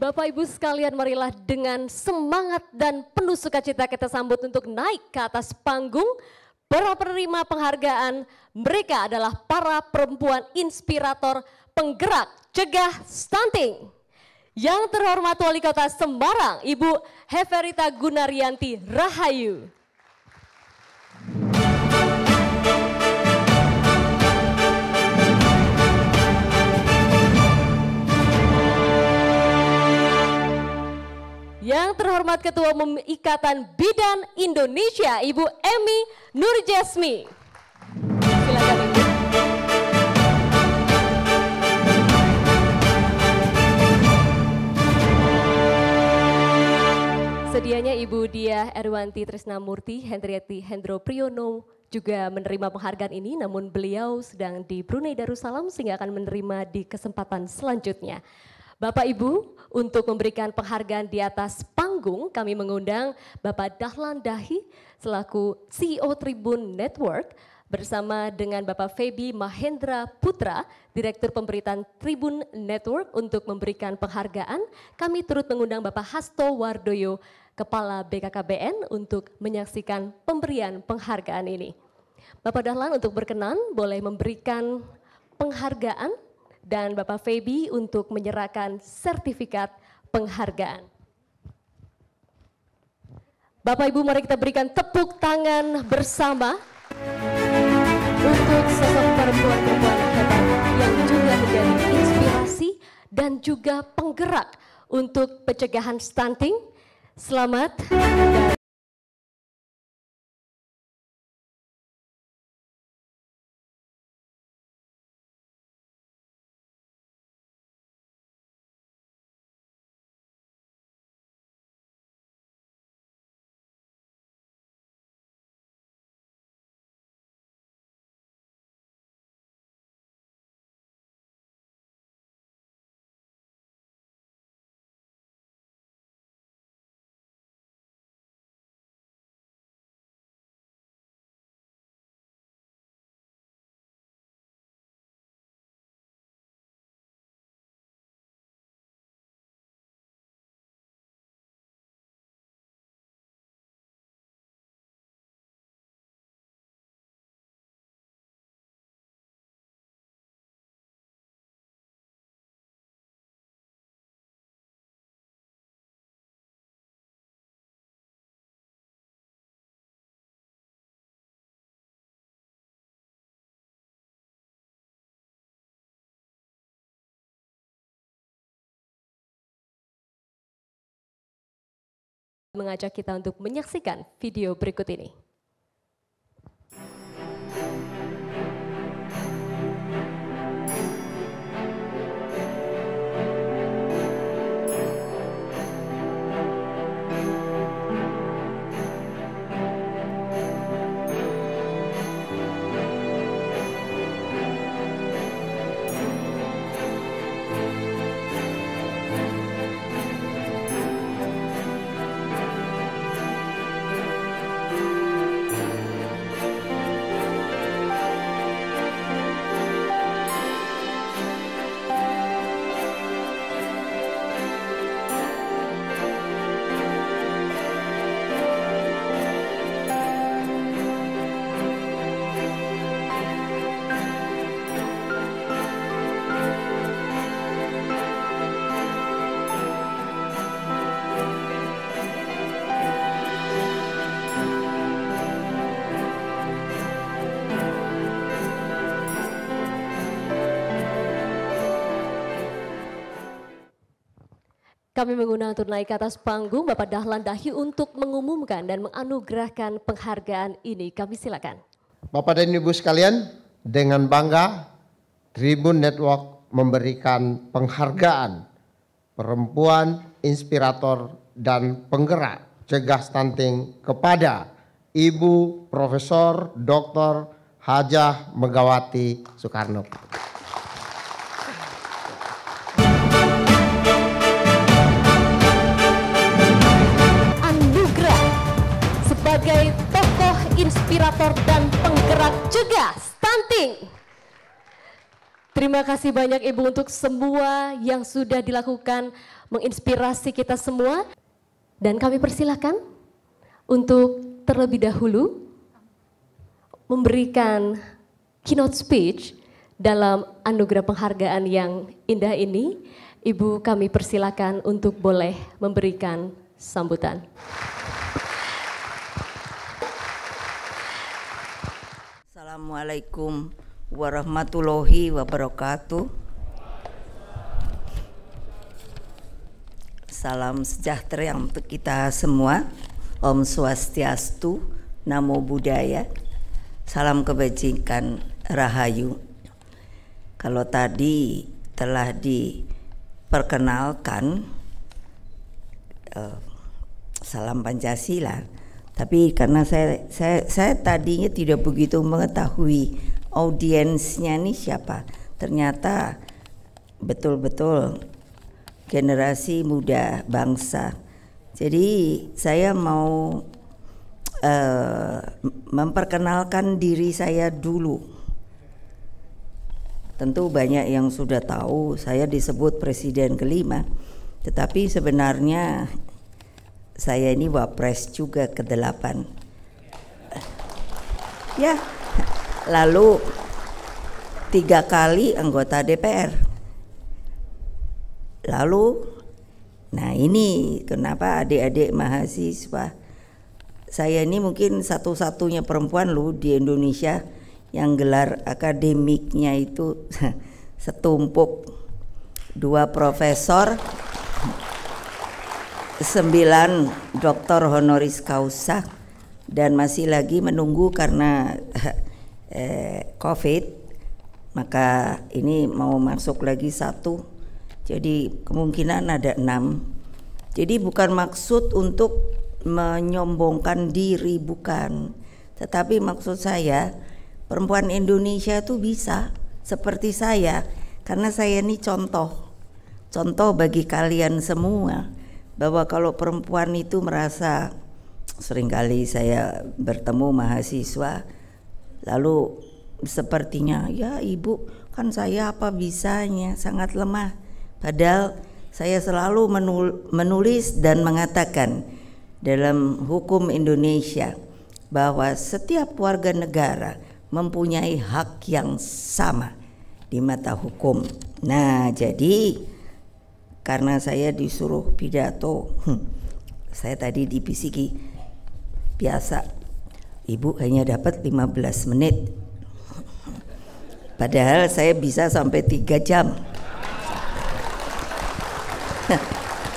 Bapak Ibu sekalian, marilah dengan semangat dan penuh sukacita kita sambut untuk naik ke atas panggung para penerima penghargaan. Mereka adalah para perempuan inspirator penggerak cegah stunting. Yang terhormat Wali Kota Semarang, Ibu Heverita Gunaryanti Rahayu. Yang terhormat Ketua Umum Ikatan Bidan Indonesia, Ibu Emi Nurjasmi. Silakan Ibu. Sedianya Ibu Diah Erwanti Trisnamurti Hendriati Hendro Priyono juga menerima penghargaan ini, namun beliau sedang di Brunei Darussalam sehingga akan menerima di kesempatan selanjutnya. Bapak Ibu, untuk memberikan penghargaan di atas panggung, kami mengundang Bapak Dahlan Dahi selaku CEO Tribun Network bersama dengan Bapak Feby Mahendra Putra, Direktur Pemberitaan Tribun Network untuk memberikan penghargaan. Kami turut mengundang Bapak Hasto Wardoyo, Kepala BKKBN untuk menyaksikan pemberian penghargaan ini. Bapak Dahlan untuk berkenan boleh memberikan penghargaan, dan Bapak Feby untuk menyerahkan sertifikat penghargaan. Bapak Ibu, mari kita berikan tepuk tangan bersama untuk sosok perempuan-perempuan hebat yang juga menjadi dan juga penggerak untuk pencegahan stunting. Selamat. Mengajak kita untuk menyaksikan video berikut ini. Kami mengundang untuk naik ke atas panggung Bapak Dahlan Dahi untuk mengumumkan dan menganugerahkan penghargaan ini. Kami silakan. Bapak dan Ibu sekalian, dengan bangga Tribun Network memberikan penghargaan perempuan inspirator dan penggerak cegah stunting kepada Ibu Profesor Dr. Hajah Megawati Soekarno. Sebagai tokoh inspirator dan penggerak cegah stunting. Terima kasih banyak Ibu untuk semua yang sudah dilakukan menginspirasi kita semua. Dan kami persilakan untuk terlebih dahulu memberikan keynote speech dalam anugerah penghargaan yang indah ini. Ibu kami persilakan untuk boleh memberikan sambutan. Assalamualaikum warahmatullahi wabarakatuh. Salam sejahtera untuk kita semua. Om Swastiastu, Namo Buddhaya. Salam kebajikan, Rahayu. Kalau tadi telah diperkenalkan salam Pancasila. Tapi karena saya tadinya tidak begitu mengetahui audiensnya ini siapa. Ternyata betul-betul generasi muda bangsa. Jadi saya mau memperkenalkan diri saya dulu. Tentu banyak yang sudah tahu saya disebut Presiden kelima. Tetapi sebenarnya saya ini wapres juga ke-8. Ya, lalu 3 kali anggota DPR. Lalu, nah ini kenapa adik-adik mahasiswa, saya ini mungkin satu-satunya perempuan loh di Indonesia yang gelar akademiknya itu setumpuk 2 profesor, 9 doktor honoris causa, dan masih lagi menunggu karena COVID, maka ini mau masuk lagi 1, jadi kemungkinan ada 6. Jadi bukan maksud untuk menyombongkan diri, bukan, tetapi maksud saya perempuan Indonesia itu bisa seperti saya, karena saya ini contoh bagi kalian semua, bahwa kalau perempuan itu merasa, seringkali saya bertemu mahasiswa lalu sepertinya, ya ibu kan saya apa bisanya, sangat lemah, padahal saya selalu menulis dan mengatakan dalam hukum Indonesia bahwa setiap warga negara mempunyai hak yang sama di mata hukum. Nah, jadi karena saya disuruh pidato, saya tadi dibisiki, biasa ibu hanya dapat 15 menit, padahal saya bisa sampai 3 jam.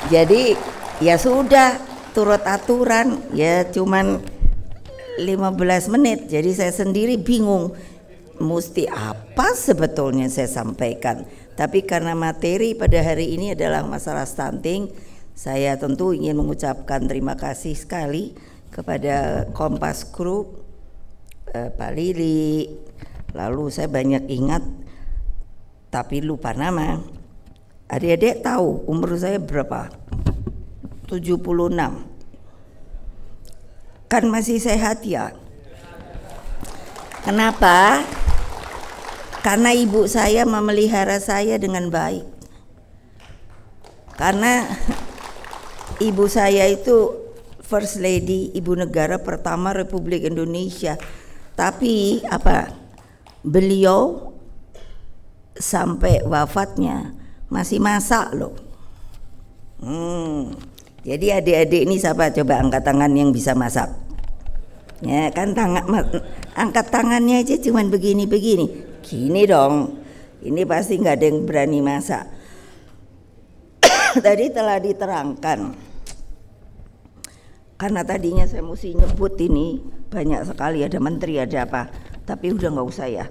Jadi ya sudah, turut aturan, ya cuman 15 menit. Jadi saya sendiri bingung mesti apa sebetulnya saya sampaikan. Tapi karena materi pada hari ini adalah masalah stunting, saya tentu ingin mengucapkan terima kasih sekali kepada Kompas Group, Pak Lili. Lalu saya banyak ingat tapi lupa nama. Adik-adik tahu umur saya berapa? 76. Kan masih sehat ya. Kenapa? Karena ibu saya memelihara saya dengan baik. Karena ibu saya itu First Lady, ibu negara pertama Republik Indonesia. Tapi apa? Beliau sampai wafatnya masih masak loh. Jadi adik-adik ini siapa coba angkat tangan yang bisa masak? Ya kan, angkat tangannya aja cuman begini-begini. Gini dong, ini pasti nggak ada yang berani masak. Tadi telah diterangkan, karena tadinya saya mesti nyebut ini banyak sekali, ada menteri ada apa, tapi udah nggak usah ya.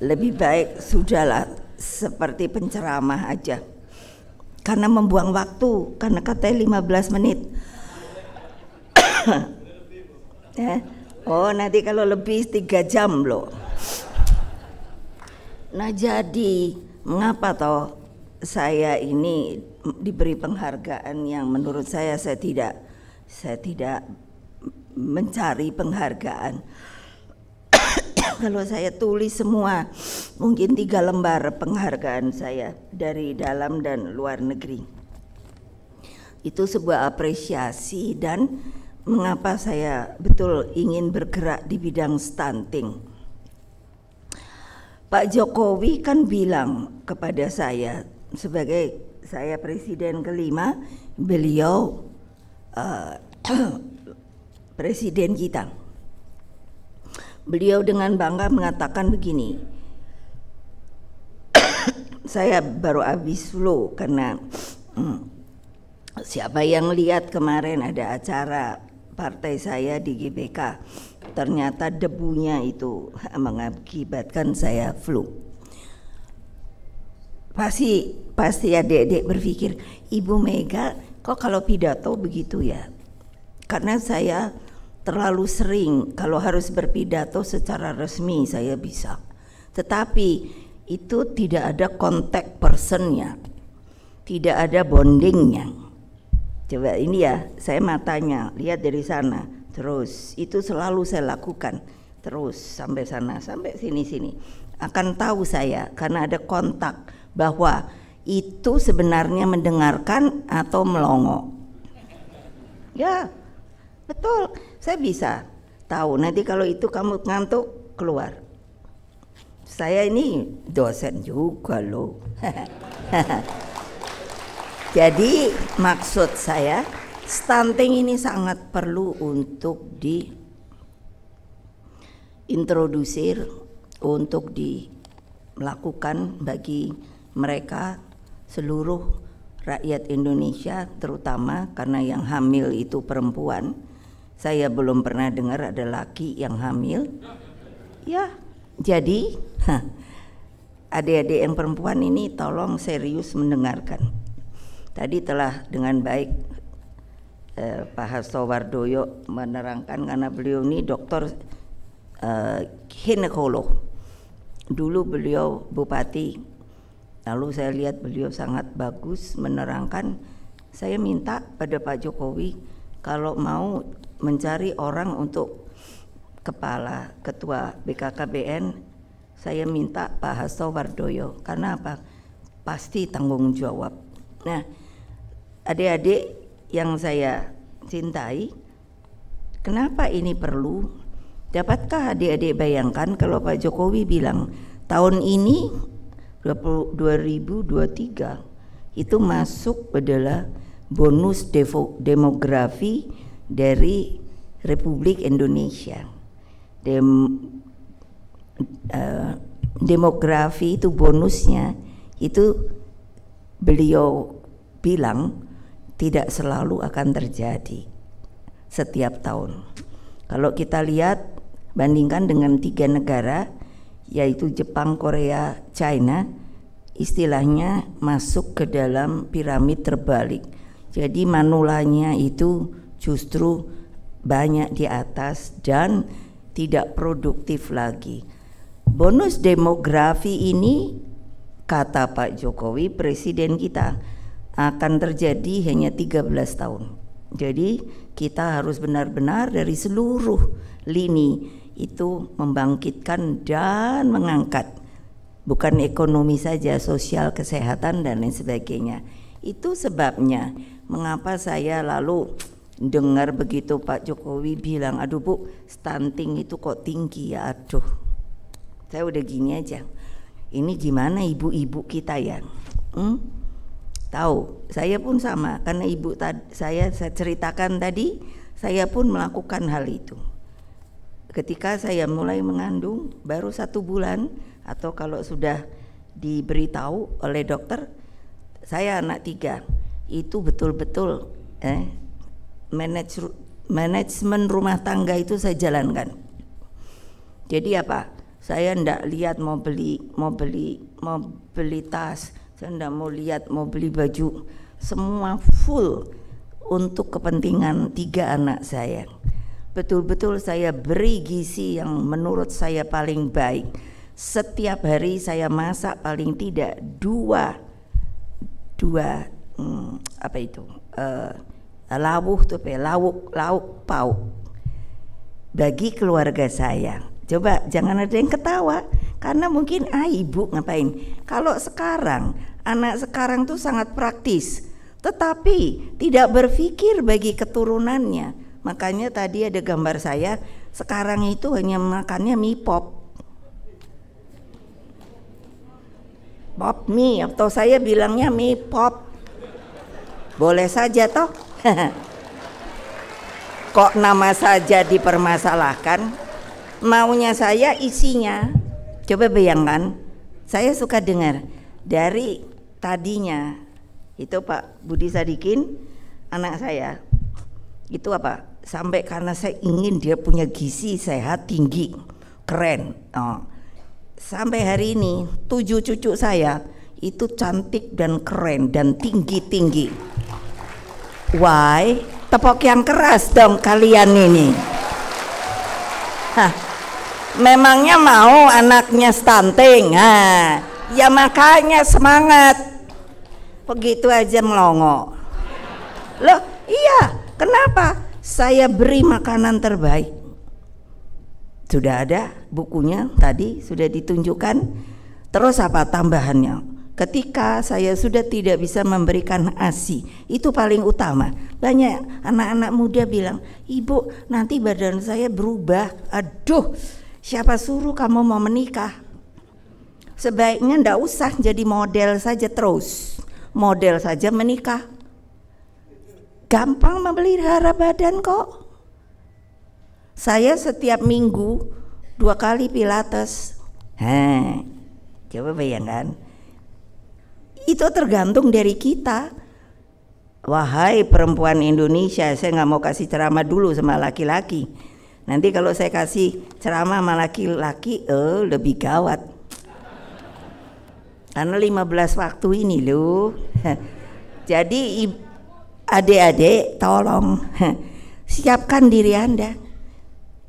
Lebih baik sudahlah seperti penceramah aja, karena membuang waktu, karena katanya 15 menit. Ya. Oh nanti kalau lebih 3 jam loh. Nah jadi mengapa toh saya ini diberi penghargaan yang menurut saya tidak mencari penghargaan. Kalau saya tulis semua mungkin 3 lembar penghargaan saya dari dalam dan luar negeri. Itu sebuah apresiasi, dan mengapa saya betul ingin bergerak di bidang stunting. Pak Jokowi kan bilang kepada saya, sebagai saya presiden kelima, beliau presiden kita. Beliau dengan bangga mengatakan begini, saya baru habis flu karena siapa yang lihat kemarin ada acara partai saya di GBK, ternyata debunya itu mengakibatkan saya flu. Pasti adik-adik berpikir, Ibu Mega kok kalau pidato begitu ya? Karena saya terlalu sering kalau harus berpidato secara resmi saya bisa, tetapi itu tidak ada kontak personnya, tidak ada bondingnya. Coba ini ya, saya matanya lihat dari sana, terus itu selalu saya lakukan, terus sampai sana, sampai sini akan tahu saya karena ada kontak bahwa itu sebenarnya mendengarkan atau melongo. Ya betul, saya bisa tahu nanti kalau itu kamu ngantuk keluar. Saya ini dosen juga loh. Jadi maksud saya stunting ini sangat perlu untuk diintrodusir, untuk dilakukan bagi mereka seluruh rakyat Indonesia, terutama karena yang hamil itu perempuan. Saya belum pernah dengar ada laki yang hamil. Ya, jadi adik-adik yang perempuan ini tolong serius mendengarkan. Tadi telah dengan baik Pak Hasto Wardoyo menerangkan, karena beliau ini dokter ginekolog. Dulu beliau bupati, lalu saya lihat beliau sangat bagus menerangkan. Saya minta pada Pak Jokowi kalau mau mencari orang untuk kepala ketua BKKBN, saya minta Pak Hasto Wardoyo. Karena apa? Pasti tanggung jawab. Nah, adik-adik yang saya cintai, kenapa ini perlu? Dapatkah adik-adik bayangkan kalau Pak Jokowi bilang tahun ini 2023 itu masuk adalah bonus demografi dari Republik Indonesia. Demografi itu bonusnya itu beliau bilang tidak selalu akan terjadi setiap tahun. Kalau kita lihat bandingkan dengan 3 negara yaitu Jepang, Korea, China, istilahnya masuk ke dalam piramid terbalik. Jadi manulanya itu justru banyak di atas dan tidak produktif lagi. Bonus demografi ini kata Pak Jokowi, presiden kita, akan terjadi hanya 13 tahun. Jadi kita harus benar-benar dari seluruh lini itu membangkitkan dan mengangkat, bukan ekonomi saja, sosial, kesehatan dan lain sebagainya. Itu sebabnya mengapa saya lalu dengar begitu Pak Jokowi bilang, aduh Bu, stunting itu kok tinggi ya. Aduh, saya udah gini aja, ini gimana ibu-ibu kita ya, tahu, saya pun sama, karena ibu saya ceritakan tadi, saya pun melakukan hal itu. Ketika saya mulai mengandung baru 1 bulan, atau kalau sudah diberitahu oleh dokter, saya anak 3, itu betul-betul manajemen rumah tangga itu saya jalankan. Jadi apa? Saya ndak lihat mau beli tas, saya ndak mau lihat mau beli baju, semua full untuk kepentingan 3 anak saya. Betul-betul saya beri gizi yang menurut saya paling baik. Setiap hari saya masak paling tidak dua lauk pauk bagi keluarga saya. Coba jangan ada yang ketawa, karena mungkin ibu ngapain. Kalau sekarang anak sekarang tuh sangat praktis, tetapi tidak berpikir bagi keturunannya. Makanya tadi ada gambar saya, sekarang itu hanya makannya mie pop mie, atau saya bilangnya mie pop. Boleh saja toh. Kok nama saja dipermasalahkan? Maunya saya isinya. Coba bayangkan, saya suka dengar dari tadinya itu Pak Budi Sadikin, anak saya itu apa, sampai karena saya ingin dia punya gizi sehat tinggi, keren. Sampai hari ini 7 cucu saya itu cantik dan keren dan tinggi-tinggi. Why? Tepok yang keras dong kalian ini. Memangnya mau anaknya stunting? Ya makanya semangat. Begitu aja melongo. Loh, iya. Kenapa? Saya beri makanan terbaik. Sudah ada bukunya tadi, sudah ditunjukkan. Terus apa tambahannya? Ketika saya sudah tidak bisa memberikan ASI, itu paling utama. Banyak anak-anak muda bilang, Ibu nanti badan saya berubah. Aduh, siapa suruh kamu mau menikah? Sebaiknya ndak usah jadi model saja terus. Model saja menikah. Gampang memelihara badan kok. Saya setiap minggu 2 kali pilates. Coba bayangkan. Itu tergantung dari kita. Wahai perempuan Indonesia, saya nggak mau kasih ceramah dulu sama laki-laki. Nanti kalau saya kasih ceramah sama laki-laki, lebih gawat. Karena 15 waktu ini loh. Jadi adik-adik tolong siapkan diri Anda.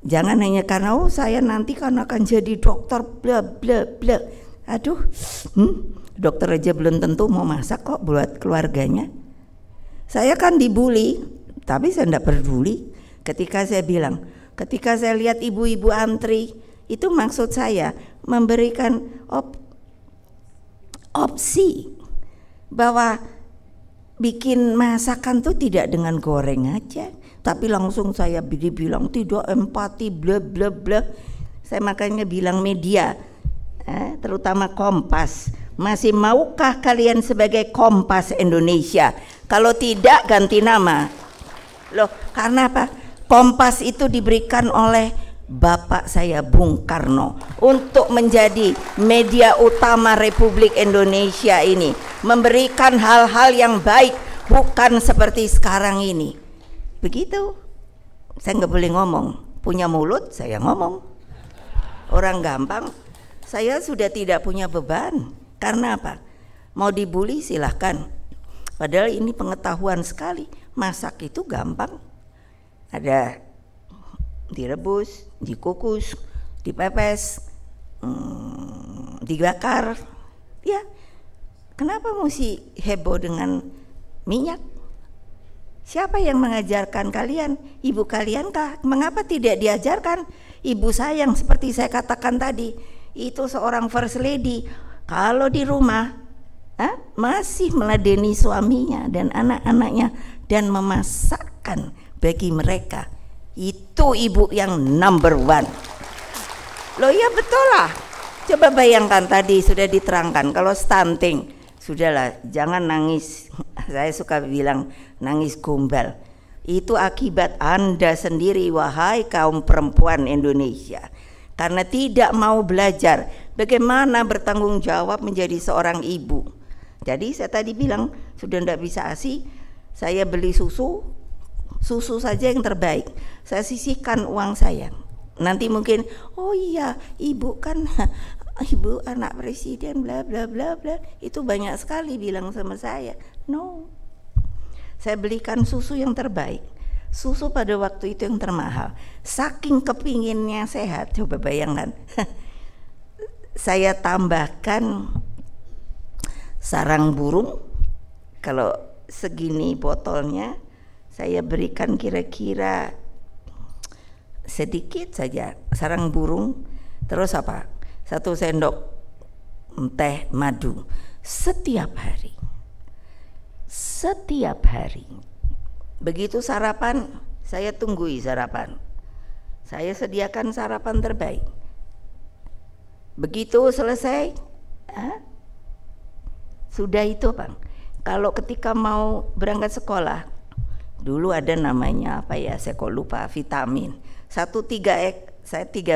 Jangan hanya karena saya nanti kan akan jadi dokter bla bla bla. Aduh, dokter aja belum tentu mau masak kok buat keluarganya. Saya kan dibully, tapi saya tidak peduli. Ketika saya bilang, ketika saya lihat ibu-ibu antri, itu maksud saya memberikan opsi bahwa bikin masakan tuh tidak dengan goreng aja, tapi langsung saya bilang tidak empati bla bla bla. Saya makanya bilang media, terutama Kompas, masih maukah kalian sebagai Kompas Indonesia? Kalau tidak ganti nama. Loh, karena apa? Kompas itu diberikan oleh Bapak saya Bung Karno untuk menjadi media utama Republik Indonesia ini, memberikan hal-hal yang baik, bukan seperti sekarang ini. Begitu. Saya nggak boleh ngomong, punya mulut saya ngomong. Orang gampang, saya sudah tidak punya beban. Karena apa? Mau dibully silahkan. Padahal ini pengetahuan sekali. Masak itu gampang. Ada direbus, dikukus, dipepes, dibakar. Ya, kenapa mesti heboh dengan minyak? Siapa yang mengajarkan kalian? Ibu kalian kah? Mengapa tidak diajarkan? Ibu saya yang seperti saya katakan tadi, itu seorang first lady. Kalau di rumah masih meladeni suaminya dan anak-anaknya dan memasakkan bagi mereka. Itu ibu yang number one. Loh ya betul lah. Coba bayangkan tadi sudah diterangkan, kalau stunting, sudahlah jangan nangis. Saya suka bilang nangis gombal. Itu akibat Anda sendiri, wahai kaum perempuan Indonesia. Karena tidak mau belajar bagaimana bertanggung jawab menjadi seorang ibu. Jadi saya tadi bilang sudah tidak bisa ASI, saya beli susu saja yang terbaik. Saya sisihkan uang saya. Nanti mungkin, oh iya ibu kan ibu anak presiden bla bla bla bla. Itu banyak sekali bilang sama saya. No, saya belikan susu yang terbaik. Susu pada waktu itu yang termahal. Saking kepinginnya sehat, coba bayangkan. Saya tambahkan sarang burung. Kalau segini botolnya, saya berikan kira-kira sedikit saja sarang burung. Terus apa? 1 sendok teh madu setiap hari. Setiap hari. Begitu sarapan, saya tunggui sarapan. Saya sediakan sarapan terbaik. Begitu selesai, sudah itu Bang. Kalau ketika mau berangkat sekolah, dulu ada namanya apa ya, saya kok lupa, vitamin. Saya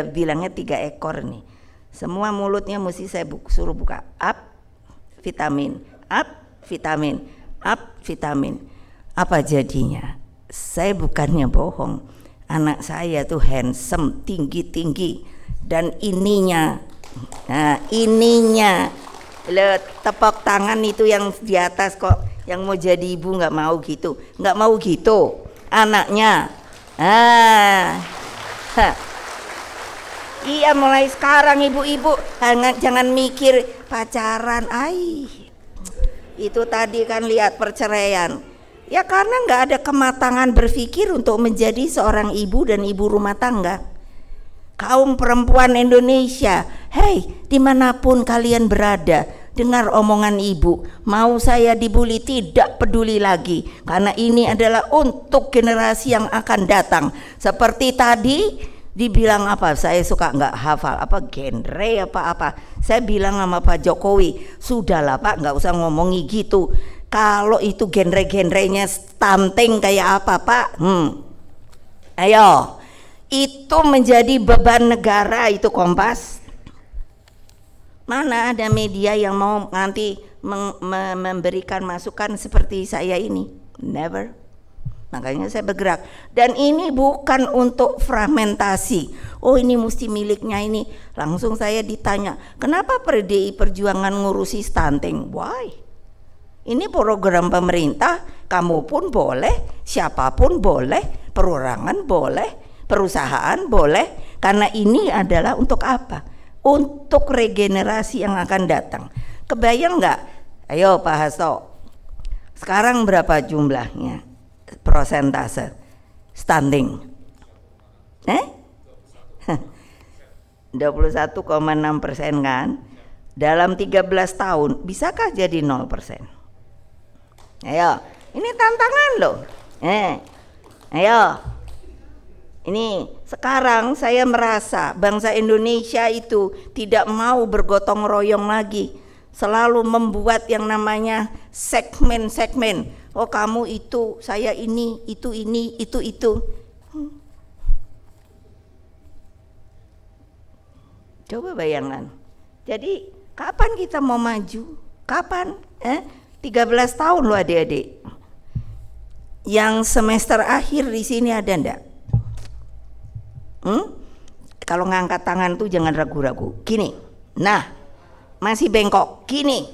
bilangnya 3 ekor nih. Semua mulutnya mesti saya suruh buka. Up, vitamin, up, vitamin, up, vitamin. Apa jadinya? Saya bukannya bohong. Anak saya tuh handsome, tinggi-tinggi. Dan ininya, tepuk tangan itu yang di atas kok, yang mau jadi ibu nggak mau gitu, nggak mau gitu anaknya. Iya, mulai sekarang ibu-ibu jangan mikir pacaran. Itu tadi kan lihat perceraian. Ya karena nggak ada kematangan berpikir untuk menjadi seorang ibu dan ibu rumah tangga. Kaum perempuan Indonesia, hei dimanapun kalian berada, dengar omongan ibu. Mau saya dibully tidak peduli lagi, karena ini adalah untuk generasi yang akan datang. Seperti tadi dibilang apa, saya suka nggak hafal apa genre apa-apa. Saya bilang sama Pak Jokowi, sudahlah Pak, nggak usah ngomongi gitu. Kalau itu genre-genrenya stunting kayak apa Pak, ayo, itu menjadi beban negara itu Kompas. Mana ada media yang mau nanti memberikan masukan seperti saya ini? Never. Makanya saya bergerak. Dan ini bukan untuk fragmentasi. Oh ini mesti miliknya ini. Langsung saya ditanya, kenapa PDI Perjuangan ngurusi stunting? Why? Ini program pemerintah, kamu pun boleh, siapapun boleh, perorangan boleh, perusahaan boleh. Karena ini adalah untuk apa? Untuk regenerasi yang akan datang. Kebayang nggak? Ayo Pak Hasto, sekarang berapa jumlahnya persentase stunting? 21,6% kan? Dalam 13 tahun bisakah jadi 0%? Ayo, ini tantangan loh. Ayo. Ini sekarang saya merasa bangsa Indonesia itu tidak mau bergotong royong lagi, selalu membuat yang namanya segmen-segmen. Oh kamu itu, saya ini, itu. Coba bayangkan. Jadi kapan kita mau maju? Kapan? 13 tahun loh adik-adik. Yang semester akhir di sini ada ndak? Kalau ngangkat tangan tuh jangan ragu-ragu. Gini. Nah, masih bengkok. Gini.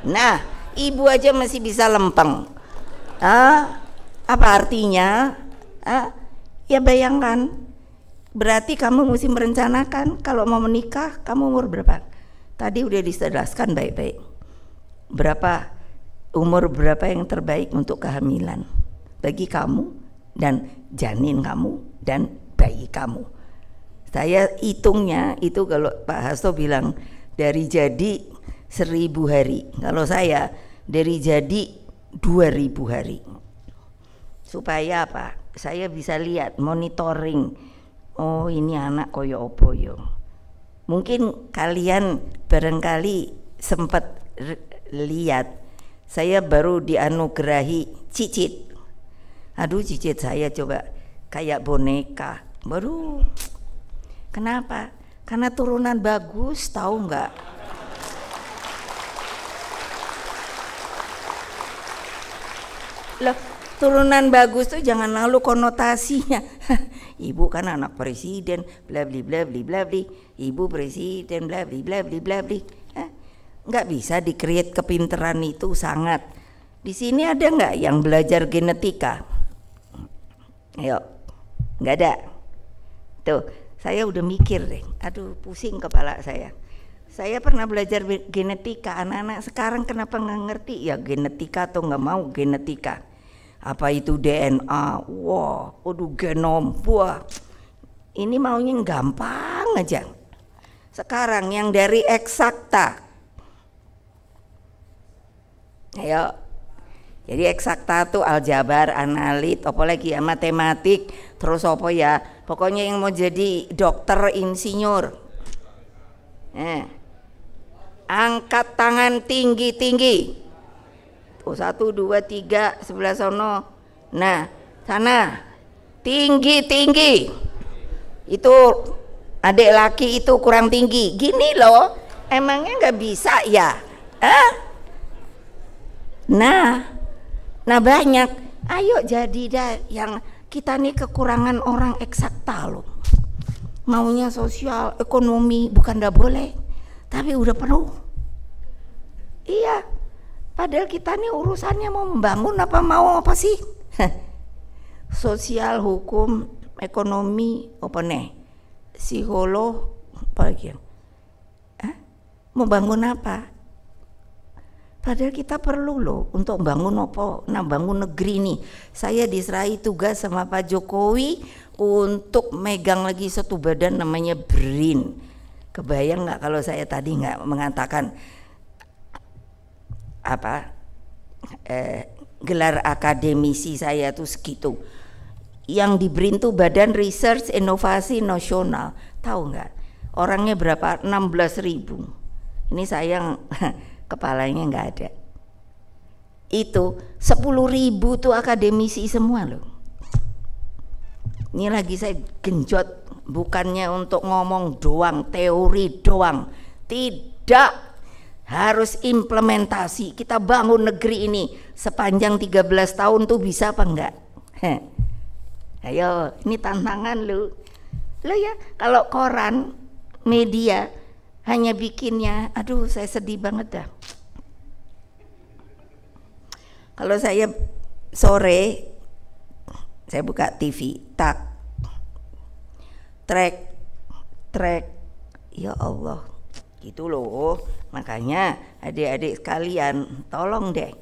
Nah, ibu aja masih bisa lempeng. Apa artinya? Ya bayangkan. Berarti kamu mesti merencanakan kalau mau menikah, kamu umur berapa? Tadi udah dijelaskan baik-baik. Umur berapa yang terbaik untuk kehamilan bagi kamu dan janin kamu dan bayi kamu. Saya hitungnya itu kalau Pak Hasto bilang dari jadi 1000 hari, kalau saya dari jadi 2000 hari. Supaya apa? Saya bisa lihat, monitoring. Oh ini anak koyo opo yo. Mungkin kalian barangkali sempat lihat, saya baru dianugerahi cicit. Aduh cicit saya coba kayak boneka. Baru. Kenapa? Karena turunan bagus, tahu nggak? Loh, turunan bagus tuh jangan lalu konotasinya. Ibu kan anak presiden, bla bla bla bla bla. Ibu presiden, bla bla bla bla bla. Nggak bisa di-create kepinteran itu sangat. Di sini ada nggak yang belajar genetika? Ayo, nggak ada. Tuh, saya udah mikir deh. Aduh, pusing kepala saya. Saya pernah belajar genetika. Anak-anak sekarang kenapa nggak ngerti ya genetika atau nggak mau genetika? Apa itu DNA? Wah, waduh genom. Wah, ini maunya gampang aja. Sekarang yang dari eksakta. Ayo. Jadi eksakta tuh aljabar, analit, apalagi ya matematik, terus apa ya? Pokoknya yang mau jadi dokter, insinyur. Angkat tangan tinggi-tinggi. 1, 2, 3 sebelah sono. Nah, sana. Tinggi-tinggi. Itu adik laki itu kurang tinggi. Gini loh. Emangnya nggak bisa ya? Nah banyak. Ayo jadi dah yang kita nih kekurangan orang eksakta loh. Maunya sosial, ekonomi bukan nggak boleh, tapi udah penuh. Iya. Padahal kita nih urusannya mau membangun apa mau apa sih? Sosial, hukum, ekonomi, apa nih? Psikolog, apa lagi? Mau bangun apa? Padahal kita perlu loh untuk bangun apa? Nah bangun negeri nih. Saya diserahi tugas sama Pak Jokowi untuk megang lagi satu badan namanya BRIN. Kebayang nggak kalau saya tadi nggak mengatakan gelar akademisi saya tuh segitu. Yang di BRIN tuh Badan Research Inovasi Nasional. Tahu nggak? Orangnya berapa? 16.000. Ini sayang kepalanya nggak ada. Itu 10.000 tuh akademisi semua loh. Ini lagi saya genjot, bukannya untuk ngomong doang, teori doang. Tidak, harus implementasi. Kita bangun negeri ini sepanjang 13 tahun tuh bisa apa enggak? Ayo, ini tantangan lu. Lo ya, kalau koran, media hanya bikinnya, aduh saya sedih banget dah. Kalau saya sore, saya buka TV, trek, ya Allah, gitu loh. Makanya adik-adik sekalian, tolong deh,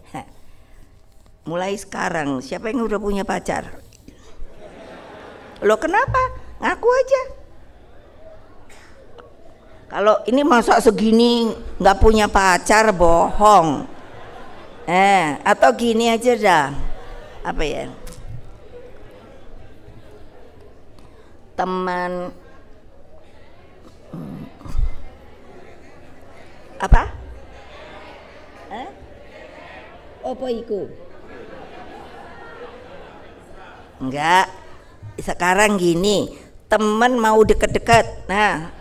mulai sekarang siapa yang udah punya pacar? Loh kenapa? Ngaku aja. Kalau ini masa segini nggak punya pacar, bohong. Atau gini aja dah, apa ya? Teman apa? Apa iku? Enggak. Sekarang gini, teman mau deket-deket. Nah,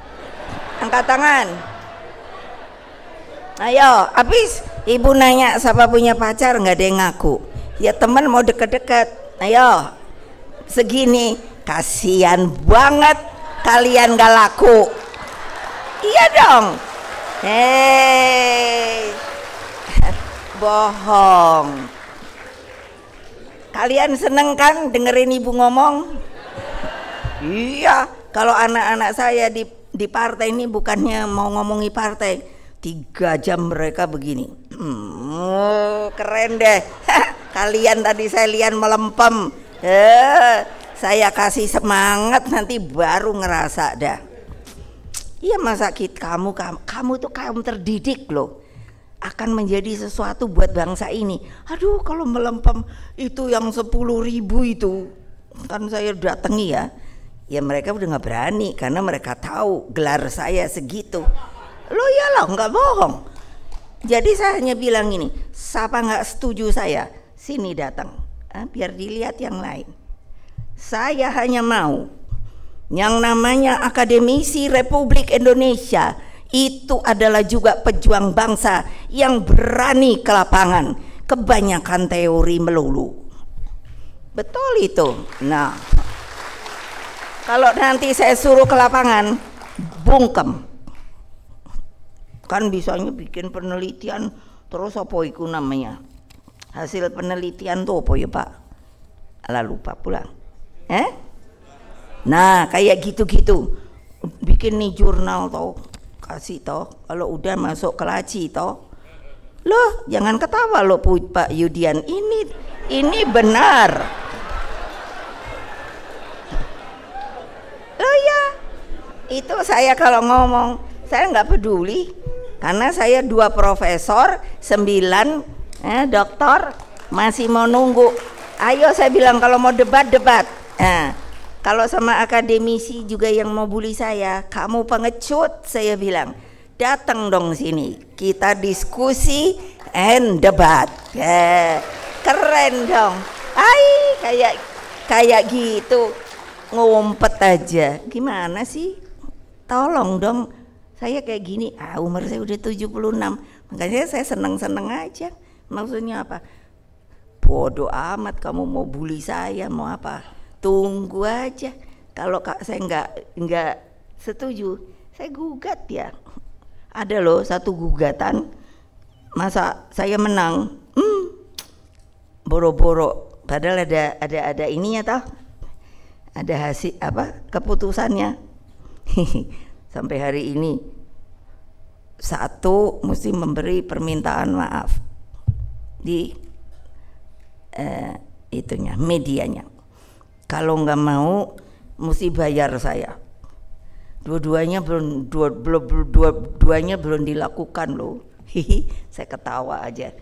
angkat tangan. Ayo, habis ibu nanya siapa punya pacar, nggak ada yang ngaku. Ya teman mau deket-deket. Ayo, segini, kasihan banget kalian gak laku. Iya dong. Hei, bohong. Kalian seneng kan dengerin ibu ngomong? Iya, kalau anak-anak saya di partai ini bukannya mau ngomongi partai, 3 jam mereka begini. Keren deh. Kalian tadi saya lihat melempem. Saya kasih semangat nanti baru ngerasa dah. Iya, masa kamu tuh kamu terdidik loh, akan menjadi sesuatu buat bangsa ini. Aduh, kalau melempem itu yang 10.000 itu kan saya datangi ya mereka udah nggak berani karena mereka tahu gelar saya segitu. Lo ya loh, nggak bohong. Jadi saya hanya bilang ini, siapa nggak setuju saya sini datang, biar dilihat yang lain. Saya hanya mau yang namanya akademisi Republik Indonesia itu adalah juga pejuang bangsa yang berani ke lapangan. Kebanyakan teori melulu. Betul itu. Nah, kalau nanti saya suruh ke lapangan, bungkem. Kan bisanya bikin penelitian terus apa itu namanya? Hasil penelitian tuh apa ya Pak? Alah lupa pula. Nah, kayak gitu-gitu. Bikin nih jurnal toh, kasih toh. Kalau udah masuk ke laci toh. Loh, jangan ketawa loh Pak Yudian. Ini benar. Loh ya. Itu saya kalau ngomong, saya nggak peduli karena saya 2 profesor, 9 doktor, masih mau nunggu. Ayo saya bilang kalau mau debat. Kalau sama akademisi juga yang mau bully saya, kamu pengecut, saya bilang datang dong sini, kita diskusi and debat. Keren dong. Kayak gitu ngumpet aja. Gimana sih? Tolong dong. Saya kayak gini, umur saya udah 76. Makanya saya seneng-seneng aja. Maksudnya apa? Bodoh amat kamu mau bully saya, mau apa? Tunggu aja. Kalau saya nggak setuju, saya gugat ya. Ada loh satu gugatan, masa saya menang, boro-boro. Padahal ada ininya toh, ada hasil apa keputusannya. Sampai hari ini satu mesti memberi permintaan maaf di itunya medianya. Kalau nggak mau mesti bayar saya. Dua-duanya belum dilakukan loh. Saya ketawa aja.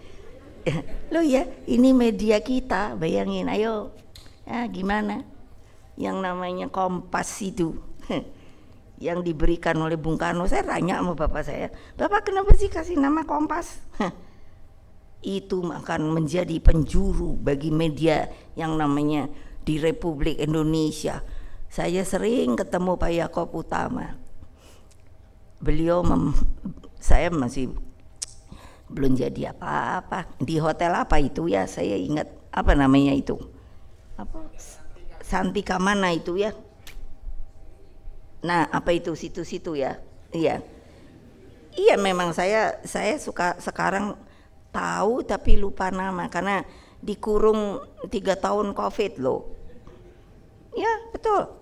Loh ya, ini media kita, bayangin, ayo. Ya, gimana? Yang namanya Kompas itu. Yang diberikan oleh Bung Karno. Saya tanya sama bapak saya, Bapak kenapa sih kasih nama Kompas? Itu akan menjadi penjuru bagi media yang namanya di Republik Indonesia. Saya sering ketemu Pak Yaakob Utama. Beliau saya masih belum jadi apa-apa. Di hotel apa itu ya, saya ingat apa namanya itu, apa Santika mana itu ya. Nah apa itu situ-situ ya. Iya memang saya suka sekarang tahu tapi lupa nama karena dikurung 3 tahun COVID loh. Ya betul.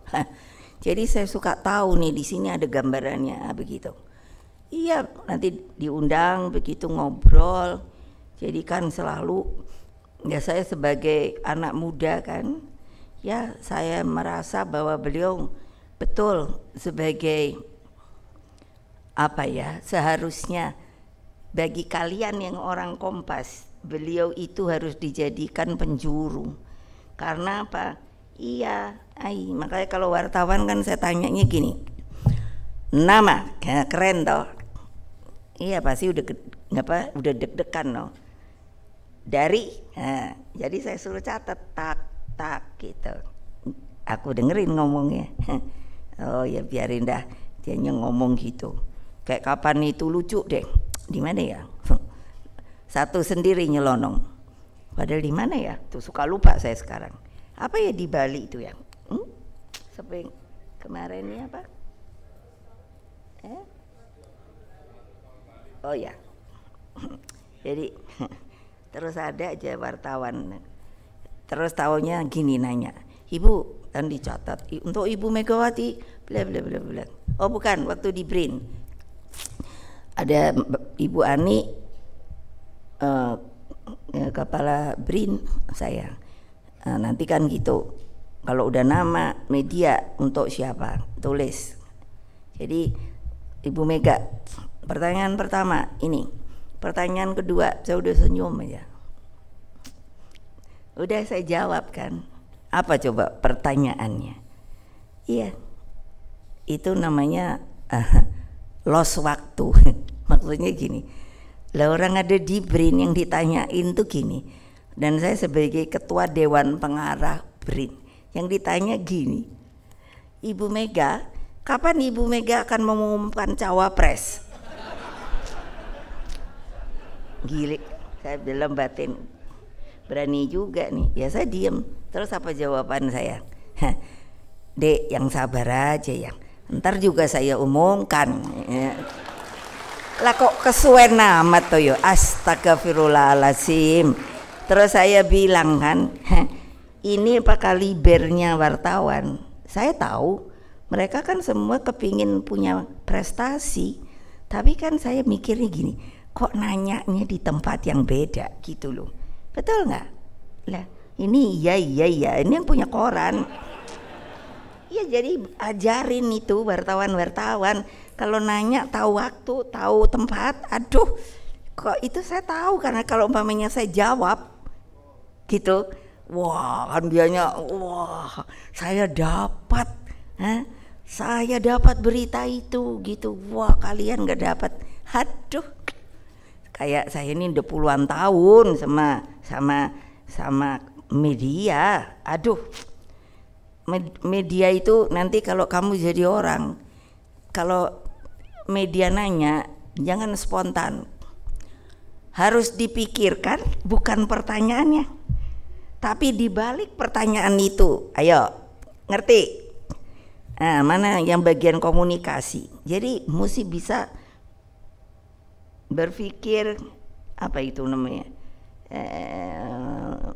Jadi saya suka tahu nih di sini ada gambarannya begitu. Iya nanti diundang begitu ngobrol. Jadi kan selalu ya saya sebagai anak muda kan, ya saya merasa bahwa beliau betul sebagai apa ya, seharusnya bagi kalian yang orang Kompas, beliau itu harus dijadikan penjuru. Karena apa? Iya, makanya kalau wartawan kan saya tanyanya gini, nama keren toh. Iya pasti udah deg-degan loh. Jadi saya suruh catat tak gitu. Aku dengerin ngomongnya. Oh ya biarin dah, dia ngomong gitu. Kayak kapan itu lucu deh. Di mana ya? Satu sendiri nyelonong. Padahal di mana ya? Tuh suka lupa saya sekarang. Apa ya di Bali itu ya? Sampai kemarin ini apa? Oh ya. Jadi terus ada aja wartawan. Terus taunya gini nanya, Ibu kan dicatat untuk Ibu Megawati bla bla bla bla. Oh bukan, waktu di BRIN ada Ibu Ani kepala BRIN saya. Nanti kan gitu, kalau udah nama media untuk siapa tulis. Jadi Ibu Mega, pertanyaan pertama ini, pertanyaan kedua saya udah senyum aja. Udah saya jawab kan. Apa coba pertanyaannya? Iya, itu namanya lost waktu. Maksudnya gini, lah orang ada di BRIN yang ditanyain tuh gini, dan saya sebagai ketua Dewan Pengarah BRIN yang ditanya gini, Ibu Mega, kapan Ibu Mega akan mengumumkan cawapres? Gile, saya bilang batin, berani juga nih. Ya saya diem. Terus apa jawaban saya? Dek, yang sabar aja ya. Ntar juga saya umumkan. Lah kok kesuwen amat toh yo. Astagfirullahaladzim. Terus saya bilang kan, ini apa kalibernya wartawan. Saya tahu mereka kan semua kepingin punya prestasi. Tapi kan saya mikirnya gini, kok nanyanya di tempat yang beda gitu loh. Betul nggak? Lah ini iya ini yang punya koran. Iya jadi ajarin itu wartawan kalau nanya tahu waktu, tahu tempat. Aduh, kok itu saya tahu karena kalau umpamanya saya jawab gitu, wah kan dianya, wah saya dapat, saya dapat berita itu gitu. Wah kalian nggak dapat. Aduh, kayak saya ini udah puluhan tahun sama media. Aduh, media itu nanti kalau kamu jadi orang, kalau media nanya jangan spontan, harus dipikirkan bukan pertanyaannya, tapi dibalik pertanyaan itu. Ayo ngerti? Nah, mana yang bagian komunikasi. Jadi mesti bisa berpikir apa itu namanya,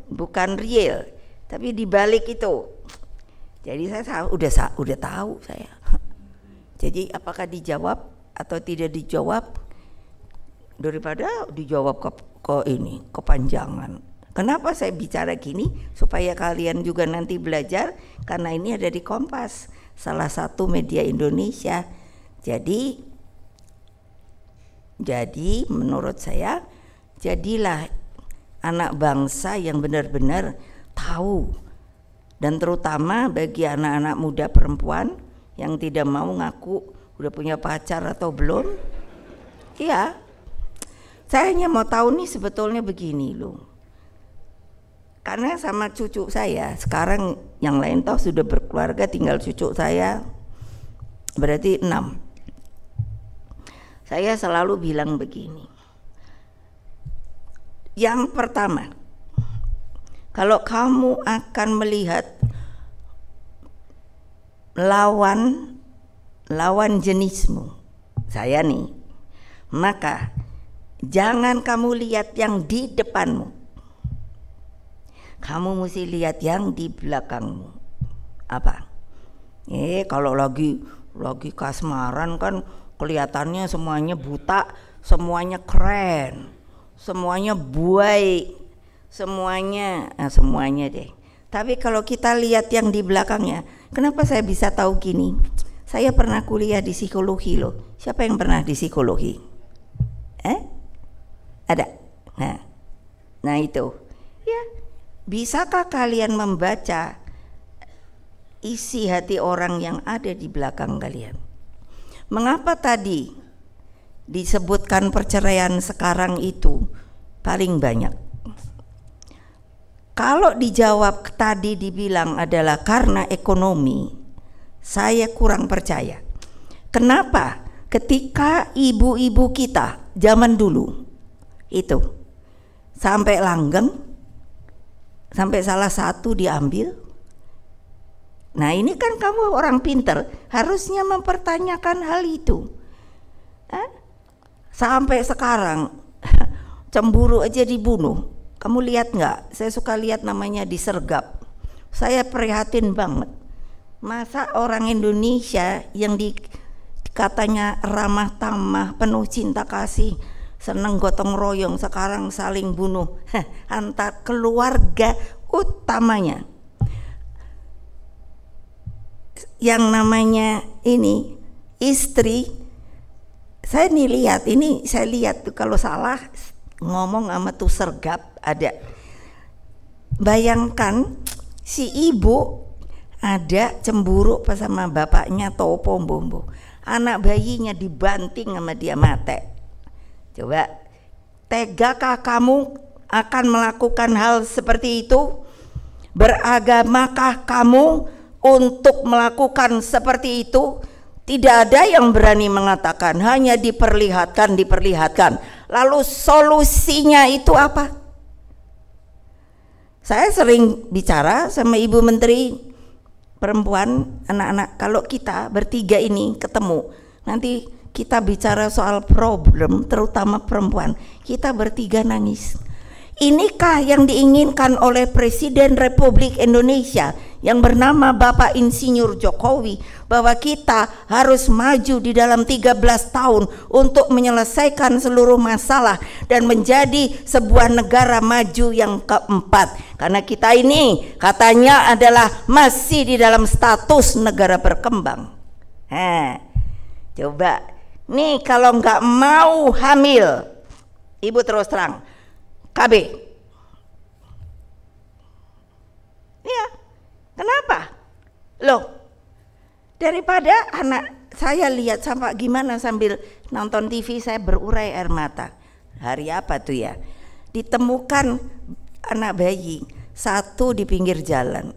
bukan real tapi dibalik itu. Jadi saya udah tahu saya. Jadi apakah dijawab atau tidak dijawab, daripada dijawab kepanjangan. Kenapa saya bicara gini? Supaya kalian juga nanti belajar, karena ini ada di Kompas, salah satu media Indonesia. Jadi menurut saya, jadilah anak bangsa yang benar-benar tahu. Dan terutama bagi anak-anak muda perempuan yang tidak mau ngaku udah punya pacar atau belum. Iya, saya hanya mau tahu nih sebetulnya begini loh. Karena sama cucu saya, sekarang yang lain toh sudah berkeluarga, tinggal cucu saya berarti 6. Saya selalu bilang begini. Yang pertama, kalau kamu akan melihat lawan jenismu, saya nih, maka jangan kamu lihat yang di depanmu. Kamu mesti lihat yang di belakangmu. Apa? Kalau lagi kasmaran kan kelihatannya semuanya buta, semuanya keren, semuanya baik, semuanya deh. Tapi kalau kita lihat yang di belakangnya, kenapa saya bisa tahu gini? Saya pernah kuliah di psikologi loh. Siapa yang pernah di psikologi? Ada? Nah itu. Ya, bisakah kalian membaca isi hati orang yang ada di belakang kalian? Mengapa tadi disebutkan perceraian sekarang itu paling banyak? Kalau dijawab tadi dibilang adalah karena ekonomi, saya kurang percaya. Kenapa? Ketika ibu-ibu kita zaman dulu itu sampai langgeng, sampai salah satu diambil. Nah ini kan kamu orang pinter, harusnya mempertanyakan hal itu. Sampai sekarang cemburu aja dibunuh. Kamu lihat nggak? Saya suka lihat namanya disergap. Saya prihatin banget. Masa orang Indonesia yang katanya ramah tamah, penuh cinta kasih, seneng gotong royong, sekarang saling bunuh antar keluarga utamanya. Yang namanya ini istri, saya nih lihat, ini saya lihat tuh kalau salah ngomong sama tuh sergap ada. Bayangkan si ibu ada cemburu pas sama bapaknya topo bombo, anak bayinya dibanting sama dia mate. Coba, tegakah kamu akan melakukan hal seperti itu? Beragamakah kamu untuk melakukan seperti itu? Tidak ada yang berani mengatakan, hanya diperlihatkan. Lalu solusinya itu apa? Saya sering bicara sama Ibu Menteri Perempuan, anak-anak, kalau kita bertiga ini ketemu, nanti kita bicara soal problem, terutama perempuan, kita bertiga nangis. Inikah yang diinginkan oleh Presiden Republik Indonesia yang bernama Bapak Insinyur Jokowi, bahwa kita harus maju di dalam 13 tahun untuk menyelesaikan seluruh masalah dan menjadi sebuah negara maju yang keempat? Karena kita ini katanya adalah masih di dalam status negara berkembang. Coba nih, kalau nggak mau hamil, Ibu terus terang, KB. Ya, kenapa? Loh, daripada anak saya lihat sampai gimana sambil nonton TV saya berurai air mata. Hari apa tuh ya? Ditemukan anak bayi satu di pinggir jalan.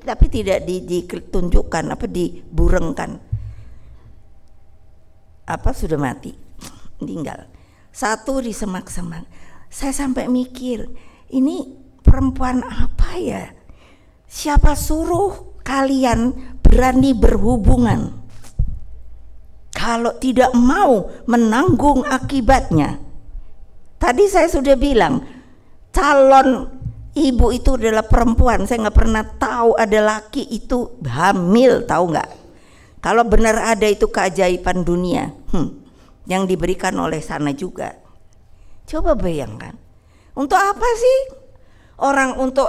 Tapi tidak ditunjukkan, diburengkan. Sudah mati, meninggal. Satu di semak-semak. Saya sampai mikir, ini perempuan apa ya? Siapa suruh kalian berani berhubungan kalau tidak mau menanggung akibatnya? Tadi saya sudah bilang, calon ibu itu adalah perempuan. Saya nggak pernah tahu ada laki itu hamil, tahu nggak? Kalau benar ada itu keajaiban dunia yang diberikan oleh sana juga. Coba bayangkan, untuk apa sih orang untuk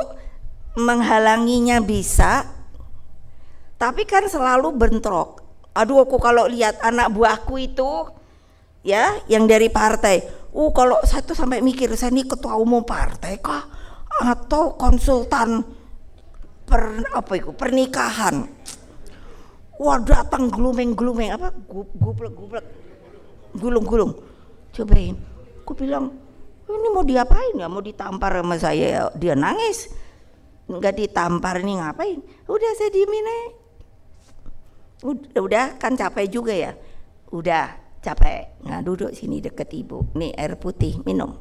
menghalanginya bisa, tapi kan selalu bentrok. Aduh, aku kalau lihat anak buahku itu ya yang dari partai, kalau saya tuh sampai mikir, saya ini ketua umum partai kah atau konsultan pernikahan? Wah, datang glumeng-glumeng gublek gulung-gulung. Cobain, aku bilang, ini mau diapain ya? Mau ditampar sama saya ya? Dia nangis. Enggak ditampar, ini ngapain? Udah saya diemin aja. Udah kan capek juga ya. Udah capek. Nah, duduk sini deket ibu. Nih air putih, minum.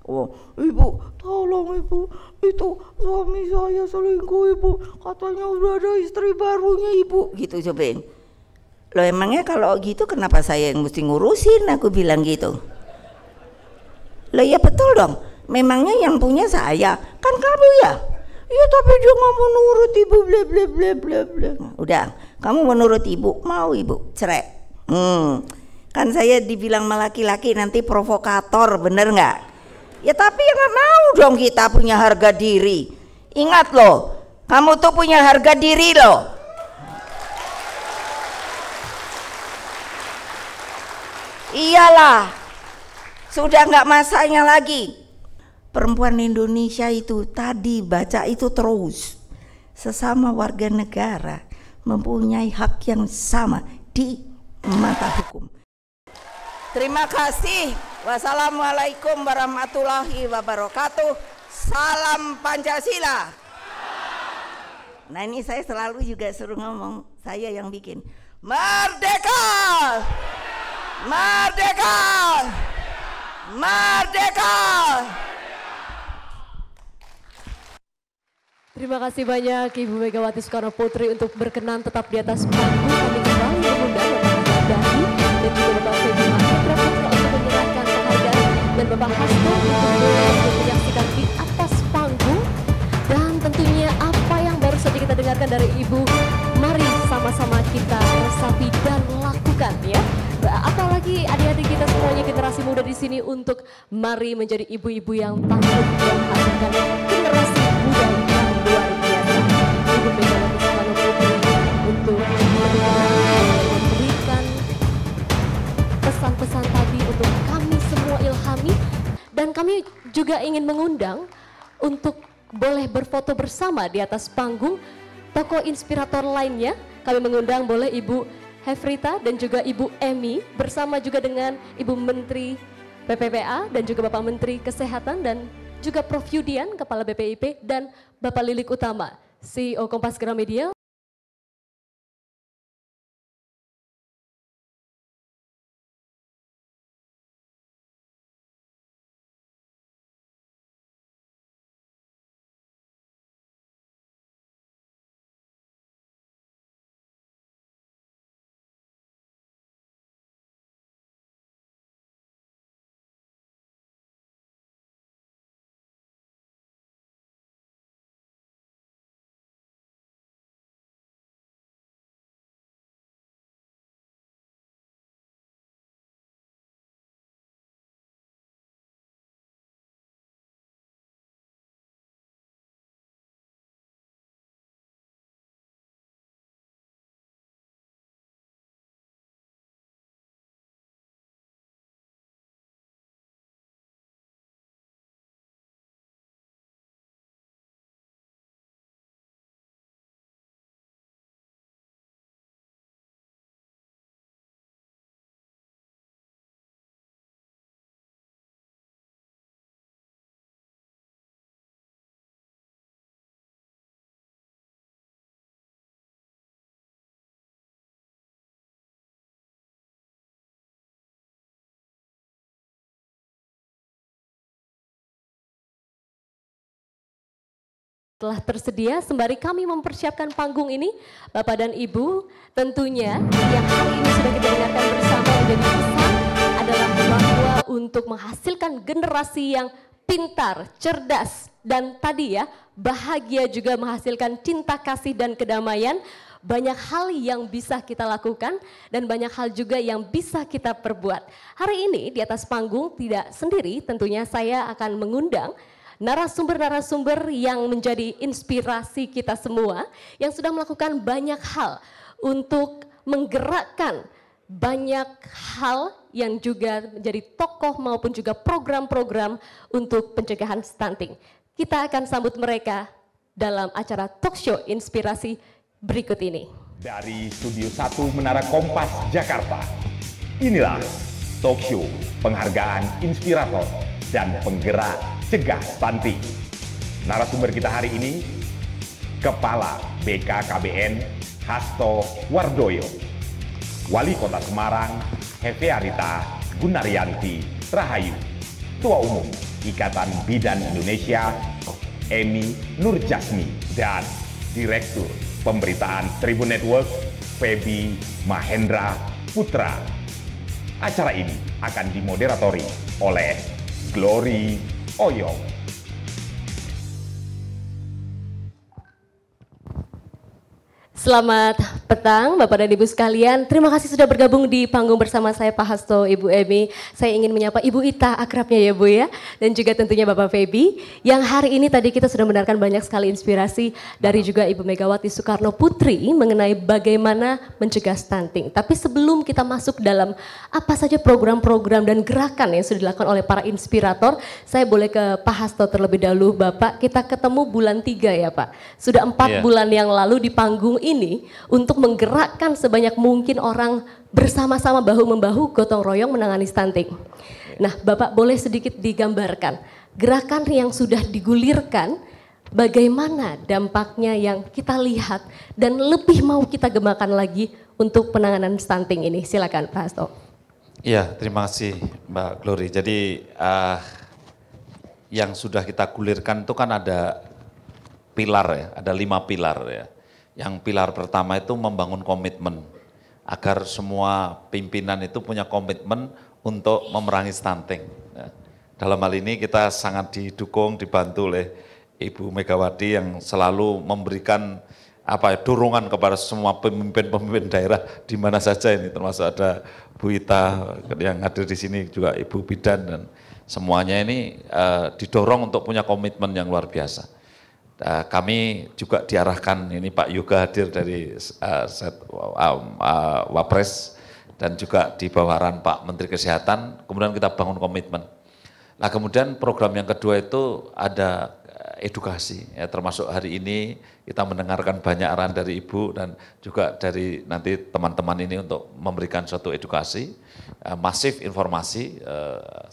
Oh, ibu, tolong ibu, itu suami saya selingkuh ibu, katanya udah ada istri barunya ibu, gitu cobain. Loh emangnya kalau gitu kenapa saya yang mesti ngurusin, aku bilang gitu. Loh ya betul dong, memangnya yang punya saya, kan kamu ya. Iya tapi dia nggak mau nurut ibu, bla bla bla bla bla. Udah, kamu menurut ibu, mau ibu cerai. Kan saya dibilang sama laki-laki nanti provokator, bener nggak? Ya tapi ya nggak mau dong, kita punya harga diri. Ingat loh, kamu tuh punya harga diri loh. Iyalah, sudah nggak masanya lagi. Perempuan Indonesia itu tadi baca itu terus, sesama warga negara mempunyai hak yang sama di mata hukum. Terima kasih. Wassalamualaikum warahmatullahi wabarakatuh. Salam Pancasila. Nah ini saya selalu juga suruh ngomong, saya yang bikin. Merdeka! Merdeka! Merdeka! Terima kasih banyak Ibu Megawati Soekarno Putri untuk berkenan tetap di atas panggung. Kami kembali mengundang Bapak Dahi dan juga Bapak Febri Putra untuk menyerahkan penghargaan dan Bapak Hasto untuk menyaksikan di atas panggung. Dan tentunya apa yang baru saja kita dengarkan dari Ibu, mari sama-sama kita resapi dan lakukan ya. Apalagi adik-adik kita semuanya generasi muda di sini untuk mari menjadi ibu-ibu yang tangguh dan menghasilkan generasi muda yang luar biasa. Ibu Megawati Soekarno Putri untuk memberikan pesan-pesan tadi untuk kami semua ilhami, dan kami juga ingin mengundang untuk boleh berfoto bersama di atas panggung tokoh inspirator lainnya. Kami mengundang boleh Ibu Hefrita dan juga Ibu Emi bersama juga dengan Ibu Menteri PPPA dan juga Bapak Menteri Kesehatan dan juga Prof Yudian Kepala BPIP dan Bapak Lilik Utama CEO Kompas Gramedia. Telah tersedia, sembari kami mempersiapkan panggung ini, Bapak dan Ibu, tentunya yang hari ini sudah kita dengarkan bersama menjadi pesan adalah bahwa untuk menghasilkan generasi yang pintar, cerdas, dan tadi ya, bahagia juga menghasilkan cinta kasih dan kedamaian. Banyak hal yang bisa kita lakukan dan banyak hal juga yang bisa kita perbuat. Hari ini di atas panggung tidak sendiri, tentunya saya akan mengundang narasumber-narasumber yang menjadi inspirasi kita semua, yang sudah melakukan banyak hal untuk menggerakkan banyak hal yang juga menjadi tokoh maupun juga program-program untuk pencegahan stunting. Kita akan sambut mereka dalam acara talk show inspirasi berikut ini. Dari Studio 1 Menara Kompas, Jakarta, inilah talk show penghargaan inspirator dan penggerak cegah stunting. Narasumber kita hari ini, Kepala BKKBN Hasto Wardoyo. Wali Kota Semarang, Hefearita Gunaryanti Rahayu. Ketua Umum Ikatan Bidan Indonesia, Emi Nurjasmi, dan Direktur Pemberitaan Tribun Network, Feby Mahendra Putra. Acara ini akan dimoderatori oleh Glory Oyong. Selamat petang Bapak dan Ibu sekalian, terima kasih sudah bergabung di panggung bersama saya Pak Hasto, Ibu Emi. Saya ingin menyapa Ibu Ita, akrabnya ya Bu ya, dan juga tentunya Bapak Feby, yang hari ini tadi kita sudah mendengarkan banyak sekali inspirasi dari juga Ibu Megawati Soekarno Putri mengenai bagaimana mencegah stunting. Tapi sebelum kita masuk dalam apa saja program-program dan gerakan yang sudah dilakukan oleh para inspirator, saya boleh ke Pak Hasto terlebih dahulu. Bapak, kita ketemu bulan 3 ya Pak, sudah 4 bulan yang lalu di panggung ini untuk menggerakkan sebanyak mungkin orang bersama-sama bahu-membahu gotong royong menangani stunting. Nah, Bapak boleh sedikit digambarkan gerakan yang sudah digulirkan, bagaimana dampaknya yang kita lihat dan lebih mau kita gemakan lagi untuk penanganan stunting ini. Silakan Pak Hasto. Iya, terima kasih Mbak Glory. Jadi yang sudah kita gulirkan itu kan ada pilar ya, ada 5 pilar ya. Yang pilar pertama itu membangun komitmen agar semua pimpinan itu punya komitmen untuk memerangi stunting. Dalam hal ini kita sangat didukung, dibantu oleh Ibu Megawati yang selalu memberikan dorongan kepada semua pemimpin-pemimpin daerah di mana saja ini, termasuk ada Bu Ita yang hadir di sini, juga Ibu Bidan, dan semuanya ini didorong untuk punya komitmen yang luar biasa. Kami juga diarahkan, ini Pak Yoga hadir dari Wapres dan juga di bawahan Pak Menteri Kesehatan, kemudian kita bangun komitmen. Nah kemudian program yang kedua itu ada edukasi, ya, termasuk hari ini kita mendengarkan banyak arahan dari Ibu dan juga dari nanti teman-teman ini untuk memberikan suatu edukasi, masif informasi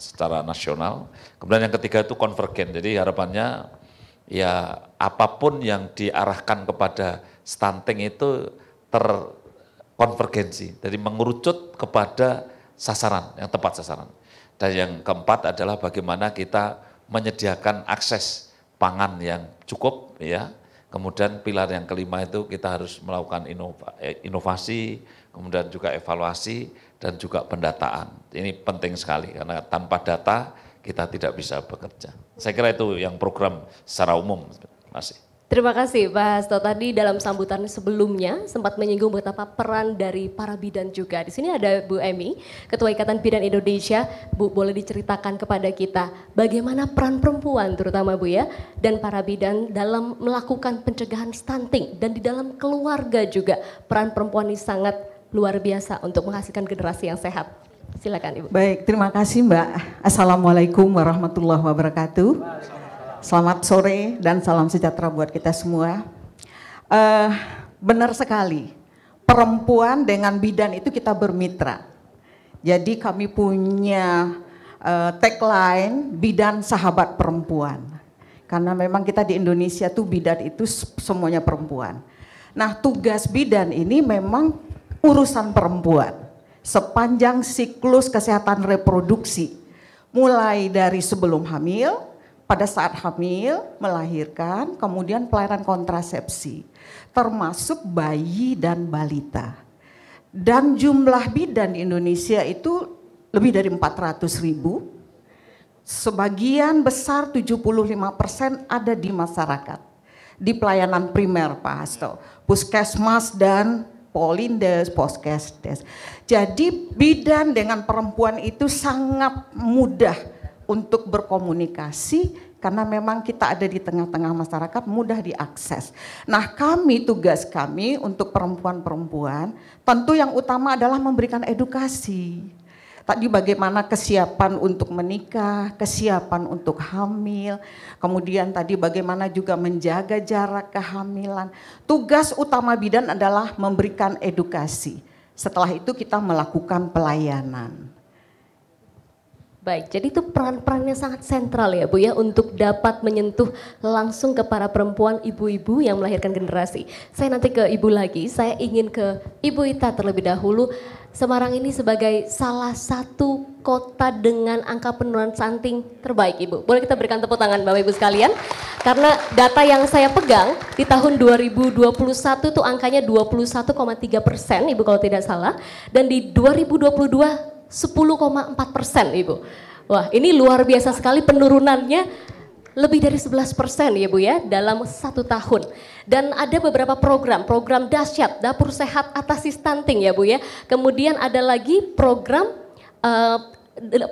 secara nasional. Kemudian yang ketiga itu konvergen, jadi harapannya ya apapun yang diarahkan kepada stunting itu terkonvergensi, jadi mengerucut kepada sasaran, yang tepat sasaran. Dan yang keempat adalah bagaimana kita menyediakan akses pangan yang cukup ya. Kemudian pilar yang kelima itu kita harus melakukan inovasi, kemudian juga evaluasi dan juga pendataan. Ini penting sekali karena tanpa data kita tidak bisa bekerja. Saya kira itu yang program secara umum. Masih. Terima kasih Pak Hasto. Tadi dalam sambutan sebelumnya sempat menyinggung betapa peran dari para bidan juga. Di sini ada Bu Emi, Ketua Ikatan Bidan Indonesia. Bu, boleh diceritakan kepada kita bagaimana peran perempuan terutama Bu ya, dan para bidan dalam melakukan pencegahan stunting, dan di dalam keluarga juga peran perempuan ini sangat luar biasa untuk menghasilkan generasi yang sehat. Silakan Ibu. Baik, terima kasih Mbak. Assalamualaikum warahmatullahi wabarakatuh. Selamat sore dan salam sejahtera buat kita semua. Benar sekali, perempuan dengan bidan itu kita bermitra. Jadi kami punya tagline bidan sahabat perempuan. Karena memang kita di Indonesia tuh bidan itu semuanya perempuan. Nah tugas bidan ini memang urusan perempuan. Sepanjang siklus kesehatan reproduksi, mulai dari sebelum hamil, pada saat hamil, melahirkan, kemudian pelayanan kontrasepsi, termasuk bayi dan balita. Dan jumlah bidan di Indonesia itu lebih dari 400.000, sebagian besar 75% ada di masyarakat, di pelayanan primer Pak Hasto, puskesmas dan Polindes, Poskesdes. Jadi bidan dengan perempuan itu sangat mudah untuk berkomunikasi karena memang kita ada di tengah-tengah masyarakat, mudah diakses. Nah tugas kami untuk perempuan-perempuan tentu yang utama adalah memberikan edukasi. Tadi bagaimana kesiapan untuk menikah, kesiapan untuk hamil, kemudian tadi bagaimana juga menjaga jarak kehamilan. Tugas utama bidan adalah memberikan edukasi. Setelah itu kita melakukan pelayanan. Baik, jadi itu peran-perannya sangat sentral ya Bu ya, untuk dapat menyentuh langsung ke para perempuan, ibu-ibu yang melahirkan generasi. Saya nanti ke Ibu lagi, saya ingin ke Ibu Ita terlebih dahulu. Semarang ini sebagai salah satu kota dengan angka penurunan stunting terbaik, Ibu. Boleh kita berikan tepuk tangan Bapak Ibu sekalian? Karena data yang saya pegang di tahun 2021 tuh angkanya 21,3%, Ibu kalau tidak salah. Dan di 2022 10,4%, Ibu. Wah, ini luar biasa sekali penurunannya, lebih dari 11% ya Bu ya dalam 1 tahun. Dan ada beberapa program dahsyat dapur sehat atasi stunting ya Bu ya. Kemudian ada lagi program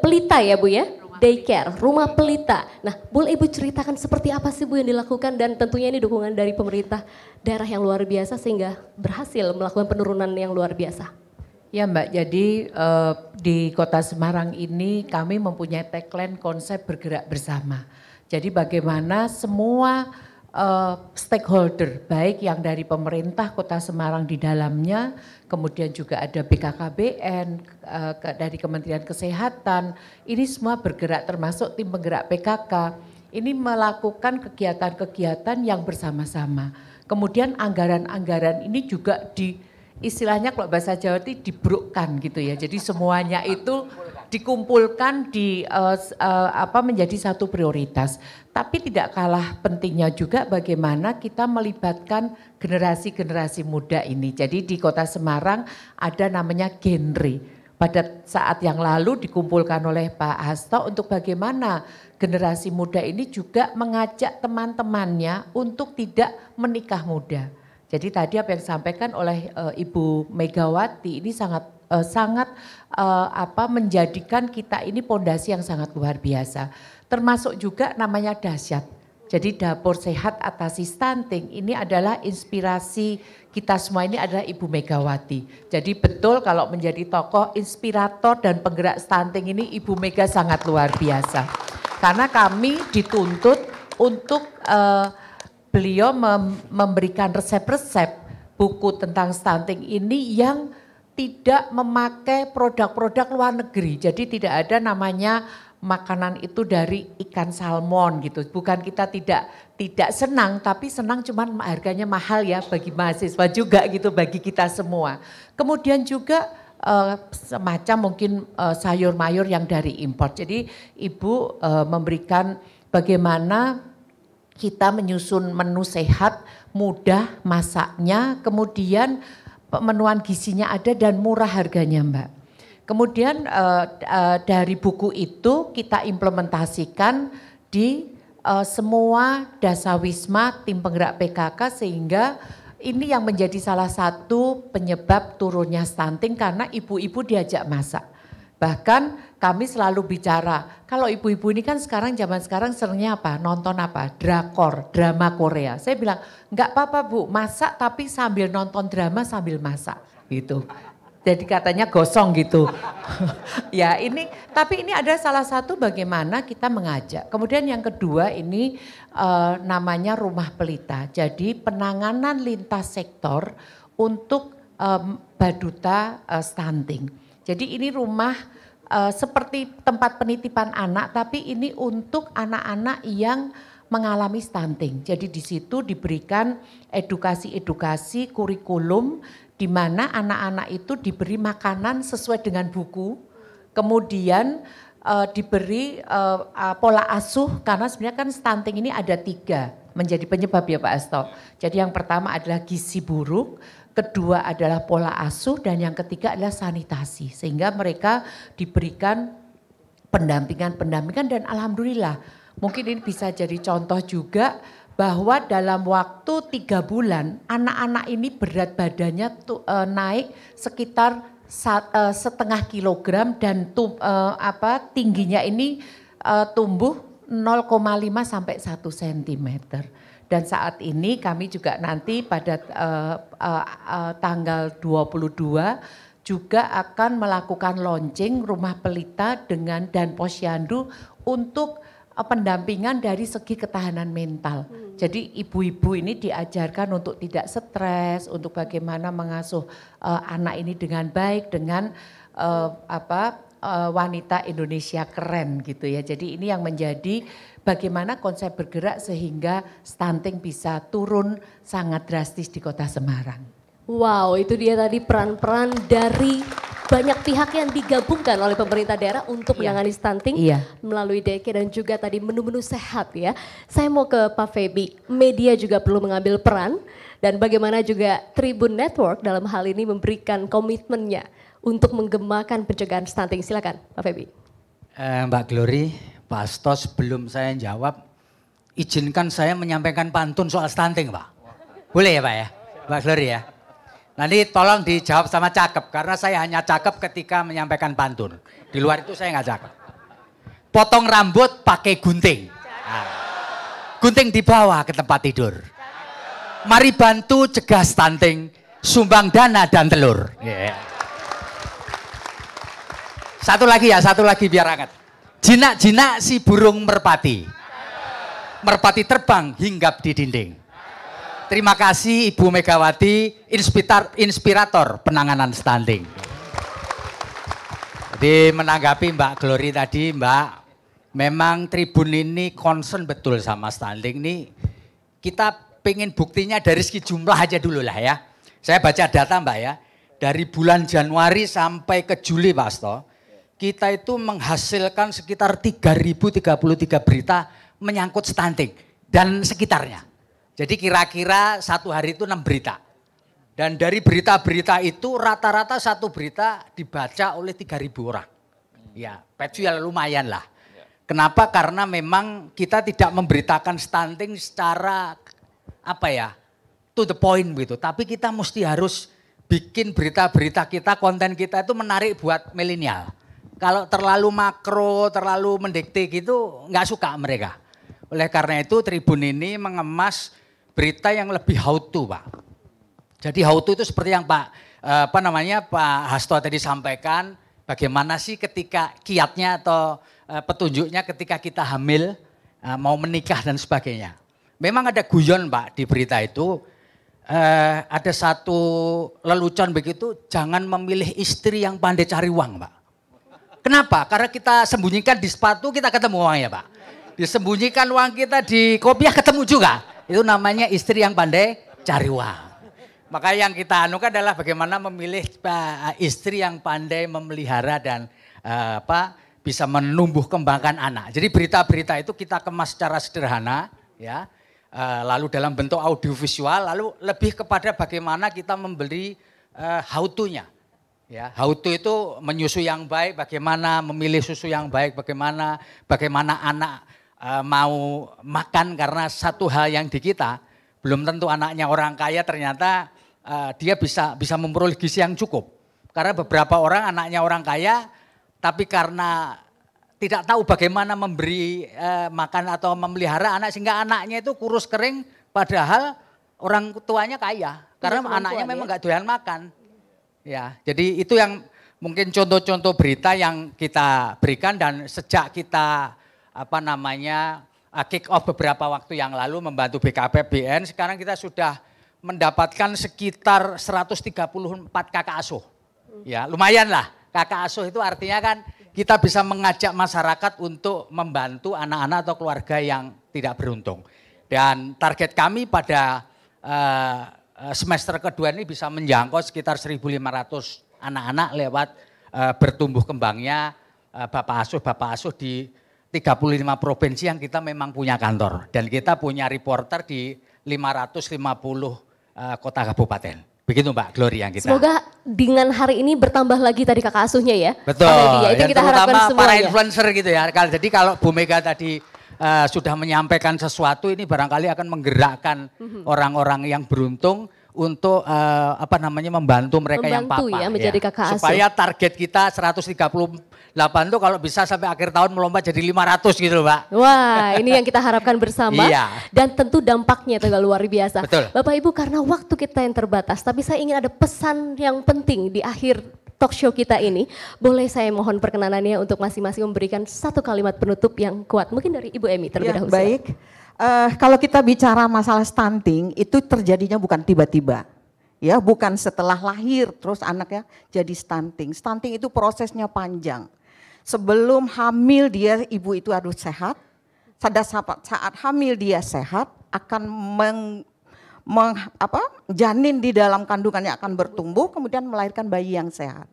pelita ya Bu ya, daycare, rumah pelita. Nah, boleh Ibu ceritakan seperti apa sih Bu yang dilakukan, dan tentunya ini dukungan dari pemerintah daerah yang luar biasa sehingga berhasil melakukan penurunan yang luar biasa. Ya Mbak, jadi di Kota Semarang ini kami mempunyai tagline konsep bergerak bersama. Jadi bagaimana semua stakeholder, baik yang dari pemerintah Kota Semarang di dalamnya, kemudian juga ada BKKBN, dari Kementerian Kesehatan, ini semua bergerak termasuk tim penggerak PKK, ini melakukan kegiatan-kegiatan yang bersama-sama. Kemudian anggaran-anggaran ini juga istilahnya kalau bahasa Jawa itu dibrukkan gitu ya. Jadi semuanya itu dikumpulkan menjadi satu prioritas. Tapi tidak kalah pentingnya juga bagaimana kita melibatkan generasi-generasi muda ini. Jadi di Kota Semarang ada namanya genre. Pada saat yang lalu dikumpulkan oleh Pak Hasto untuk bagaimana generasi muda ini juga mengajak teman-temannya untuk tidak menikah muda. Jadi tadi apa yang disampaikan oleh Ibu Megawati ini sangat menjadikan kita ini pondasi yang sangat luar biasa. Termasuk juga namanya dahsyat. Jadi dapur sehat atasi stunting ini adalah inspirasi kita semua, ini adalah Ibu Megawati. Jadi betul kalau menjadi tokoh inspirator dan penggerak stunting ini Ibu Mega sangat luar biasa. Karena kami dituntut untuk beliau memberikan resep-resep buku tentang stunting ini yang tidak memakai produk-produk luar negeri. Jadi tidak ada namanya makanan itu dari ikan salmon gitu. Bukan kita tidak senang, tapi senang cuman harganya mahal ya bagi mahasiswa juga gitu, bagi kita semua. Kemudian juga semacam mungkin sayur-mayur yang dari impor. Jadi Ibu memberikan bagaimana kita menyusun menu sehat, mudah masaknya, kemudian pemenuhan gizinya ada dan murah harganya Mbak. Kemudian dari buku itu kita implementasikan di semua dasawisma tim penggerak PKK, sehingga ini yang menjadi salah satu penyebab turunnya stunting karena ibu-ibu diajak masak. Bahkan kami selalu bicara, kalau ibu-ibu ini kan zaman sekarang seringnya apa? Nonton apa? Drakor, drama Korea. Saya bilang, enggak apa-apa Bu, masak tapi sambil nonton drama sambil masak gitu. Jadi katanya gosong gitu. Ya ini, tapi ini ada salah satu bagaimana kita mengajak. Kemudian yang kedua ini namanya rumah pelita. Jadi penanganan lintas sektor untuk baduta stunting. Jadi ini rumah seperti tempat penitipan anak, tapi ini untuk anak-anak yang mengalami stunting. Jadi di situ diberikan edukasi-edukasi kurikulum di mana anak-anak itu diberi makanan sesuai dengan buku, kemudian diberi pola asuh, karena sebenarnya kan stunting ini ada 3 menjadi penyebab ya Pak Hasto. Jadi yang pertama adalah gizi buruk, kedua adalah pola asuh, dan yang ketiga adalah sanitasi. Sehingga mereka diberikan pendampingan dan alhamdulillah mungkin ini bisa jadi contoh juga bahwa dalam waktu 3 bulan anak-anak ini berat badannya naik sekitar 1,5 kilogram dan tingginya ini tumbuh 0,5 sampai 1 sentimeter. Dan saat ini kami juga nanti pada tanggal 22 juga akan melakukan launching rumah pelita dan posyandu untuk pendampingan dari segi ketahanan mental. Jadi ibu-ibu ini diajarkan untuk tidak stres, untuk bagaimana mengasuh anak ini dengan baik, dengan wanita Indonesia keren gitu ya. Jadi ini yang menjadi bagaimana konsep bergerak sehingga stunting bisa turun sangat drastis di Kota Semarang. Wow, itu dia tadi peran-peran dari banyak pihak yang digabungkan oleh pemerintah daerah untuk menangani stunting melalui DK dan juga tadi menu-menu sehat ya. Saya mau ke Pak Feby, media juga perlu mengambil peran dan bagaimana juga Tribun Network dalam hal ini memberikan komitmennya untuk menggemakan pencegahan stunting. Silakan Pak Feby. Mbak Glory, Pak Hasto, sebelum saya jawab, izinkan saya menyampaikan pantun soal stunting Pak. Boleh ya Pak ya, Mbak Glory ya. Nanti tolong dijawab sama cakep, karena saya hanya cakep ketika menyampaikan pantun. Di luar itu saya nggak cakep. Potong rambut pakai gunting. Nah, gunting dibawa ke tempat tidur. Mari bantu cegah stunting, sumbang dana dan telur. Yeah. Satu lagi biar hangat. Jinak-jinak si burung merpati. Merpati terbang hinggap di dinding. Terima kasih Ibu Megawati, inspirator penanganan stunting. Jadi menanggapi Mbak Glory tadi, Mbak, memang Tribun ini concern betul sama stunting ini. Kita pengen buktinya dari segi jumlah aja dulu lah ya. Saya baca data Mbak ya, dari bulan Januari sampai ke Juli Pak Hasto, kita itu menghasilkan sekitar 3033 berita menyangkut stunting dan sekitarnya. Jadi kira-kira satu hari itu 6 berita. Dan dari berita-berita itu rata-rata satu berita dibaca oleh 3.000 orang. Ya, page ya lumayan lah. Kenapa? Karena memang kita tidak memberitakan stunting secara apa ya, to the point gitu. Tapi kita mesti harus bikin berita-berita kita, konten kita itu menarik buat milenial. Kalau terlalu makro, terlalu mendikte gitu nggak suka mereka. Oleh karena itu Tribun ini mengemas berita yang lebih how to Pak. Jadi how to itu seperti yang Pak Hasto tadi sampaikan, bagaimana sih ketika kiatnya atau petunjuknya ketika kita hamil, mau menikah dan sebagainya. Memang ada guyon Pak di berita itu, ada satu lelucon begitu, jangan memilih istri yang pandai cari uang Pak. Kenapa? Karena kita sembunyikan di sepatu kita ketemu uangnya Pak. Disembunyikan uang kita di kopiah ketemu juga. Itu namanya istri yang pandai cari uang. Maka yang kita anukan adalah bagaimana memilih istri yang pandai memelihara dan bisa menumbuh kembangkan anak. Jadi berita-berita itu kita kemas secara sederhana ya. Lalu dalam bentuk audiovisual, lalu lebih kepada bagaimana kita memberi how to-nya. Ya, how to itu menyusui yang baik, bagaimana memilih susu yang baik, bagaimana anak mau makan, karena satu hal yang di kita belum tentu anaknya orang kaya ternyata dia bisa memperoleh gizi yang cukup. Karena beberapa orang anaknya orang kaya tapi karena tidak tahu bagaimana memberi makan atau memelihara anak sehingga anaknya itu kurus kering padahal orang tuanya kaya. Karena anaknya memang nggak doyan makan. Ya, jadi itu yang mungkin contoh-contoh berita yang kita berikan dan sejak kita kick off beberapa waktu yang lalu membantu BKPBN, sekarang kita sudah mendapatkan sekitar 134 kakak asuh. Ya, lumayan lah. Kakak asuh itu artinya kan kita bisa mengajak masyarakat untuk membantu anak-anak atau keluarga yang tidak beruntung. Dan target kami pada semester kedua ini bisa menjangkau sekitar 1.500 anak-anak lewat bertumbuh kembangnya Bapak Asuh di 35 provinsi yang kita memang punya kantor. Dan kita punya reporter di 550 kota kabupaten. Begitu Mbak Glory yang kita. Semoga dengan hari ini bertambah lagi tadi kakak asuhnya ya. Betul. Ya, itu kita harapkan semuanya. Para influencer gitu ya. Jadi kalau Bu Mega tadi sudah menyampaikan sesuatu, ini barangkali akan menggerakkan orang-orang yang beruntung untuk membantu mereka yang papa ya, menjadi kakak asuh. Supaya target kita 138 itu kalau bisa sampai akhir tahun melompat jadi 500 gitu Pak. Wah, ini yang kita harapkan bersama. Iya. Dan tentu dampaknya juga luar biasa. Betul. Bapak Ibu, karena waktu kita yang terbatas, tapi saya ingin ada pesan yang penting di akhir talk show kita ini. Boleh saya mohon perkenanannya untuk masing-masing memberikan satu kalimat penutup yang kuat. Mungkin dari Ibu Emi terlebih dahulu. Baik. Kalau kita bicara masalah stunting itu terjadinya bukan tiba-tiba, ya bukan setelah lahir terus anaknya jadi stunting. Stunting itu prosesnya panjang. Sebelum hamil ibu itu harus sehat. Saat hamil dia sehat akan janin di dalam kandungannya akan bertumbuh, kemudian melahirkan bayi yang sehat.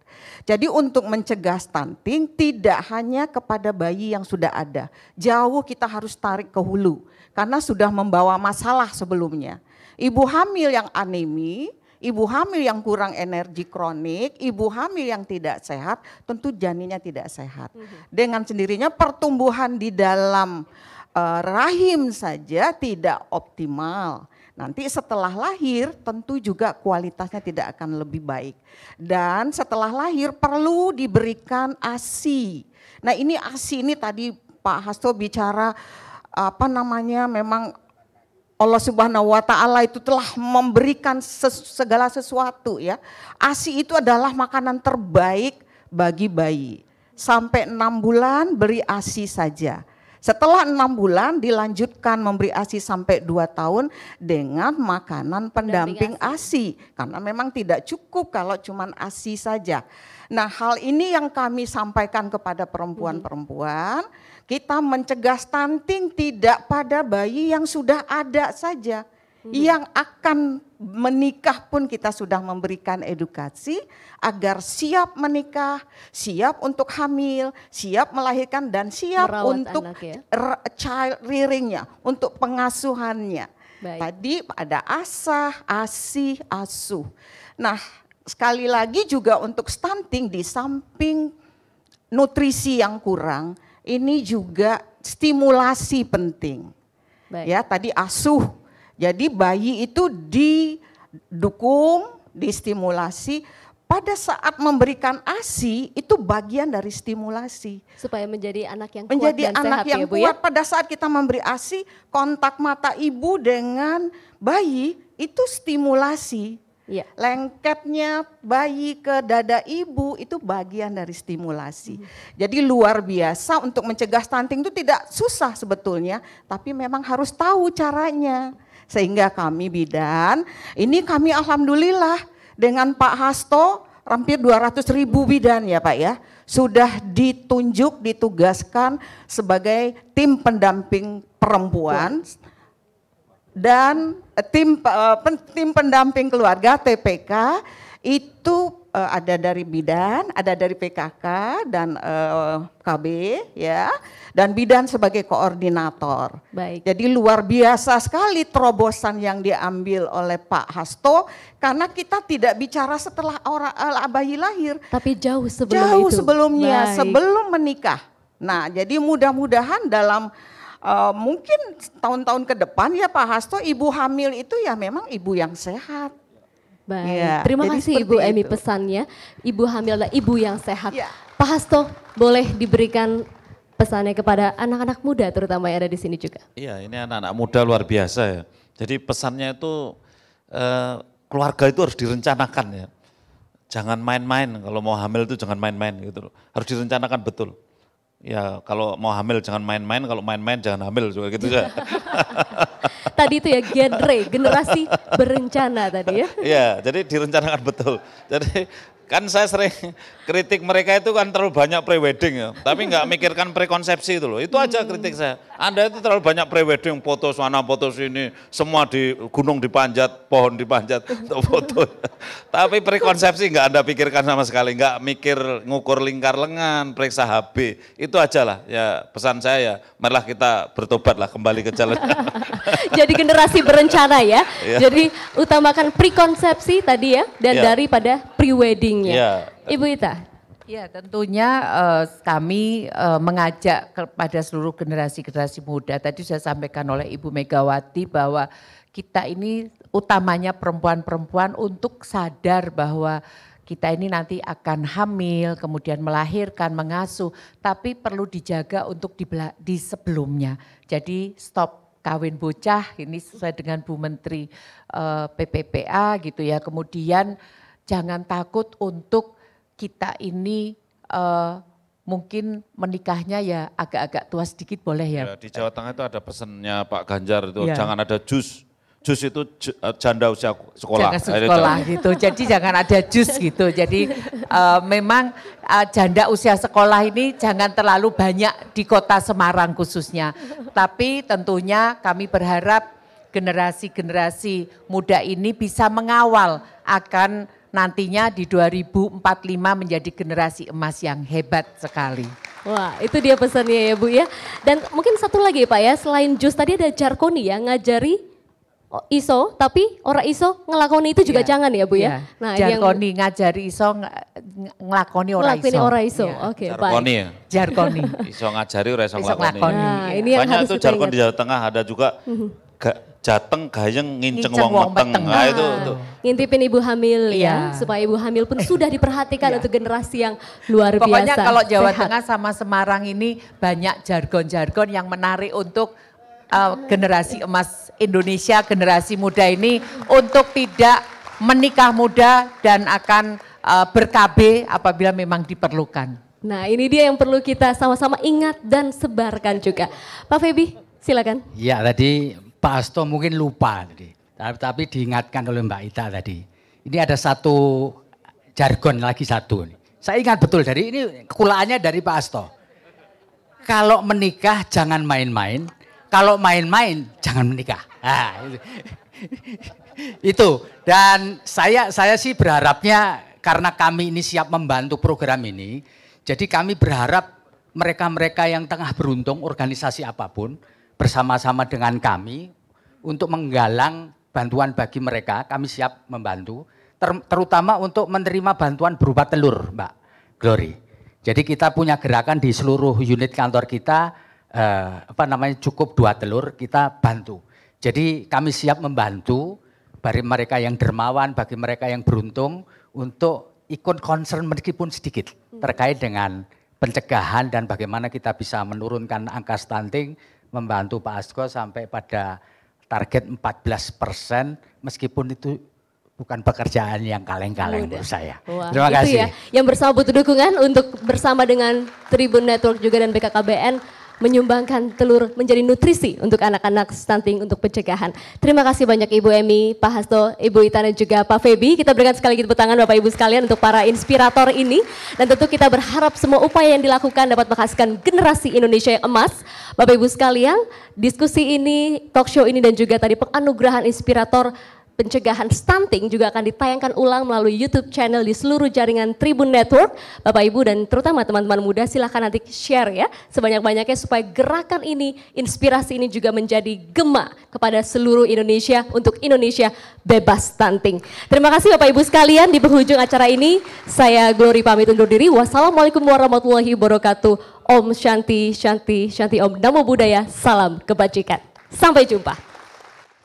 Jadi untuk mencegah stunting tidak hanya kepada bayi yang sudah ada, jauh kita harus tarik ke hulu karena sudah membawa masalah sebelumnya. Ibu hamil yang anemi, ibu hamil yang kurang energi kronik, ibu hamil yang tidak sehat, tentu janinnya tidak sehat. Dengan sendirinya pertumbuhan di dalam rahim saja tidak optimal. Nanti setelah lahir tentu juga kualitasnya tidak akan lebih baik. Dan setelah lahir perlu diberikan ASI. Nah ini ASI ini tadi Pak Hasto bicara memang Allah Subhanahu wa Ta'ala itu telah memberikan segala sesuatu ya. ASI itu adalah makanan terbaik bagi bayi. Sampai 6 bulan beri ASI saja. Setelah 6 bulan dilanjutkan memberi ASI sampai 2 tahun dengan makanan pendamping ASI. Karena memang tidak cukup kalau cuma ASI saja. Nah hal ini yang kami sampaikan kepada perempuan-perempuan, kita mencegah stunting tidak pada bayi yang sudah ada saja. Yang akan menikah pun kita sudah memberikan edukasi agar siap menikah, siap untuk hamil, siap melahirkan dan siap merawat untuk child rearingnya, untuk pengasuhannya. Baik. Tadi ada asah, ASI, asuh. Nah sekali lagi juga untuk stunting di samping nutrisi yang kurang, ini juga stimulasi penting. Baik. Ya tadi asuh. Jadi bayi itu didukung, distimulasi. Pada saat memberikan ASI itu bagian dari stimulasi. Supaya menjadi anak yang kuat dan anak sehat yang ya Bu kuat. ya? Pada saat kita memberi ASI, kontak mata ibu dengan bayi itu stimulasi. Ya. Lengketnya bayi ke dada ibu itu bagian dari stimulasi. Jadi luar biasa untuk mencegah stunting itu tidak susah sebetulnya. Tapi memang harus tahu caranya. Sehingga kami bidan, ini kami alhamdulillah dengan Pak Hasto hampir 200.000 bidan ya Pak ya. Sudah ditunjuk, ditugaskan sebagai tim pendamping perempuan dan tim pendamping keluarga TPK itu ada dari bidan, ada dari PKK dan KB ya, dan bidan sebagai koordinator. Baik. Jadi luar biasa sekali terobosan yang diambil oleh Pak Hasto karena kita tidak bicara setelah bayi lahir, tapi jauh sebelumnya, sebelum menikah. Nah, jadi mudah-mudahan dalam mungkin tahun-tahun ke depan ya Pak Hasto, ibu hamil itu ya memang ibu yang sehat. Baik, ya, terima kasih Ibu Emi pesannya. Ibu hamil adalah ibu yang sehat. Ya. Pak Hasto, boleh diberikan pesannya kepada anak-anak muda terutama yang ada di sini juga. Iya, ini anak-anak muda luar biasa ya. Jadi pesannya itu keluarga itu harus direncanakan ya. Jangan main-main, kalau mau hamil itu jangan main-main gitu loh. Harus direncanakan betul. Ya kalau mau hamil jangan main-main, kalau main-main jangan hamil juga gitu ya. Tadi itu ya generasi berencana tadi ya. Iya, jadi direncanakan betul. Jadi kan saya sering kritik mereka itu kan terlalu banyak pre-wedding ya, tapi nggak mikirkan prekonsepsi itu loh. Itu aja kritik saya. Anda itu terlalu banyak pre-wedding, foto sana, foto sini, semua di gunung dipanjat, pohon dipanjat untuk foto. Tapi prekonsepsi nggak Anda pikirkan sama sekali, nggak mikir ngukur lingkar lengan, periksa HB. Itu aja lah ya pesan saya ya, marilah kita bertobat lah kembali ke jalan. Jadi generasi berencana ya. Jadi utamakan prekonsepsi tadi ya, dan daripada pre-wedding. Ya. Ibu Ita. Ya tentunya kami mengajak kepada seluruh generasi muda. Tadi saya sampaikan oleh Ibu Megawati bahwa kita ini utamanya perempuan-perempuan untuk sadar bahwa kita ini nanti akan hamil, kemudian melahirkan, mengasuh. Tapi perlu dijaga untuk di sebelumnya. Jadi stop kawin bocah, ini sesuai dengan Bu Menteri PPPA gitu ya. Kemudian jangan takut untuk kita ini mungkin menikahnya ya agak-agak tua sedikit boleh ya. Di Jawa Tengah itu ada pesannya Pak Ganjar itu jangan ada jus. Jus itu janda usia sekolah. Jangan sekolah gitu, jadi jangan ada jus gitu. Jadi memang janda usia sekolah ini jangan terlalu banyak di kota Semarang khususnya. Tapi tentunya kami berharap generasi-generasi muda ini bisa mengawal akan nantinya di 2045 menjadi generasi emas yang hebat sekali. Wah, itu dia pesannya ya Bu ya. Dan mungkin satu lagi Pak ya, selain Jus tadi ada Jarkoni ya, ngajari iso tapi ora iso ngelakoni itu juga jangan ya Bu ya. Nah, Jarkoni ngajari iso ngelakoni ora iso. Oke, Jarkoni ya. Jarkoni. Iso ngajari ora iso ngelakoni. Nah, ini yang banyak harus tuh jargon di Jawa Tengah, ada juga jateng gayeng nginceng wong meteng. Nah, itu ngintipin ibu hamil ya, supaya ibu hamil pun sudah diperhatikan untuk generasi yang luar biasa. Pokoknya kalau Jawa Tengah sama Semarang ini banyak jargon-jargon yang menarik untuk generasi emas Indonesia, generasi muda ini untuk tidak menikah muda dan akan ber-KB apabila memang diperlukan. Nah, ini dia yang perlu kita sama-sama ingat dan sebarkan juga. Pak Feby, silakan. Ya, tadi Pak Hasto mungkin lupa tadi, tapi diingatkan oleh Mbak Ita tadi. Ini ada satu jargon lagi satu. Saya ingat betul dari ini kekulaannya dari Pak Hasto. Kalau menikah jangan main-main, kalau main-main jangan menikah. Nah, itu. Dan saya sih berharapnya karena kami ini siap membantu program ini, jadi kami berharap mereka-mereka yang tengah beruntung organisasi apapun bersama-sama dengan kami untuk menggalang bantuan bagi mereka, kami siap membantu, terutama untuk menerima bantuan berupa telur, Mbak Glory. Jadi kita punya gerakan di seluruh unit kantor kita, cukup 2 telur, kita bantu. Jadi kami siap membantu bagi mereka yang dermawan, bagi mereka yang beruntung untuk ikut concern meskipun sedikit terkait dengan pencegahan dan bagaimana kita bisa menurunkan angka stunting, membantu Pak Asko sampai pada target 14%, meskipun itu bukan pekerjaan yang kaleng-kaleng menurut saya. Wah, terima kasih. Ya, yang bersama butuh dukungan untuk bersama dengan Tribun Network juga dan BKKBN menyumbangkan telur menjadi nutrisi untuk anak-anak stunting untuk pencegahan. Terima kasih banyak Ibu Emi, Pak Hasto, Ibu Ita dan juga Pak Feby. Kita berikan sekali lagi tepuk tangan Bapak Ibu sekalian untuk para inspirator ini. Dan tentu kita berharap semua upaya yang dilakukan dapat menghasilkan generasi Indonesia yang emas. Bapak Ibu sekalian, diskusi ini, talk show ini dan juga tadi penganugerahan inspirator pencegahan stunting juga akan ditayangkan ulang melalui YouTube channel di seluruh jaringan Tribun Network. Bapak Ibu dan terutama teman-teman muda silahkan nanti share ya sebanyak-banyaknya supaya gerakan ini, inspirasi ini juga menjadi gema kepada seluruh Indonesia untuk Indonesia bebas stunting. Terima kasih Bapak Ibu sekalian, di penghujung acara ini saya Glory pamit undur diri. Wassalamualaikum warahmatullahi wabarakatuh. Om Shanti, Shanti, Shanti Om. Namo Buddhaya, salam kebajikan. Sampai jumpa.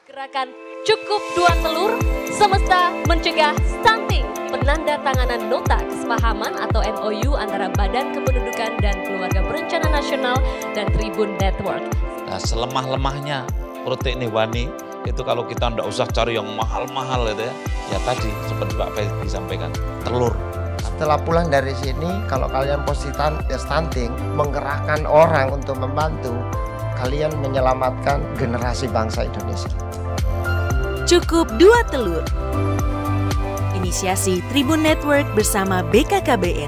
Gerakan Cukup 2 telur, semesta mencegah stunting. Penandatanganan nota kesepahaman atau MOU antara Badan Kependudukan dan Keluarga Berencana Nasional dan Tribun Network. Nah, selemah-lemahnya protein hewani itu kalau kita tidak usah cari yang mahal-mahal gitu ya. Ya tadi seperti Pak Feby disampaikan, telur. Setelah pulang dari sini, kalau kalian positif stunting, menggerakkan orang untuk membantu, kalian menyelamatkan generasi bangsa Indonesia. Cukup 2 telur. Inisiasi Tribun Network bersama BKKBN.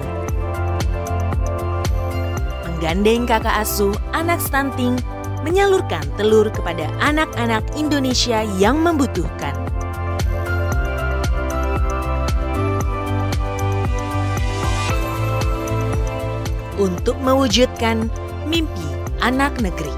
Menggandeng kakak asuh anak stunting, menyalurkan telur kepada anak-anak Indonesia yang membutuhkan. Untuk mewujudkan mimpi anak negeri.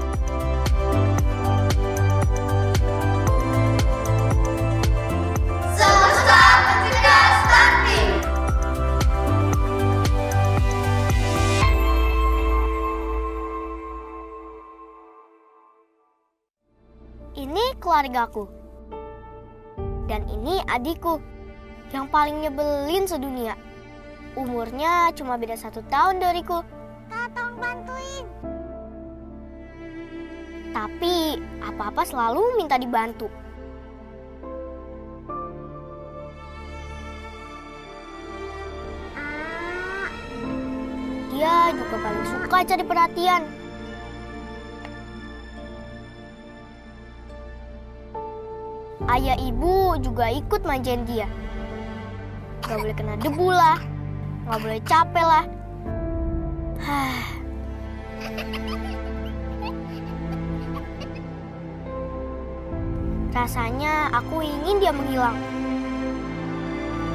Ini keluargaku. Dan ini adikku, yang paling nyebelin sedunia. Umurnya cuma beda 1 tahun dariku. Tolong bantuin. Tapi apa-apa selalu minta dibantu. Dia juga paling suka cari perhatian. Ayah ibu juga ikut manjain dia. Gak boleh kena debu lah, gak boleh capek lah. Rasanya aku ingin dia menghilang.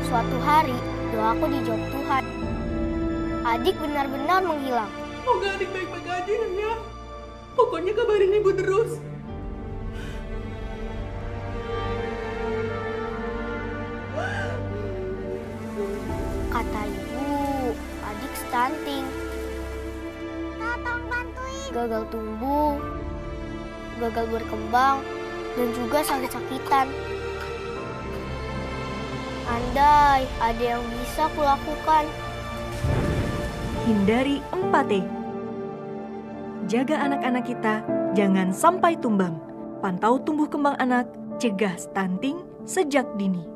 Suatu hari, doaku dijawab Tuhan. Adik benar-benar menghilang. Semoga adik baik-baik aja ya. Pokoknya kabarin ibu terus. Kata ibu, adik stunting. Tolong bantuin. Gagal tumbuh, gagal berkembang, dan juga sakit-sakitan. Andai ada yang bisa kulakukan. Hindari 4T. Jaga anak-anak kita, jangan sampai tumbang. Pantau tumbuh kembang anak, cegah stunting sejak dini.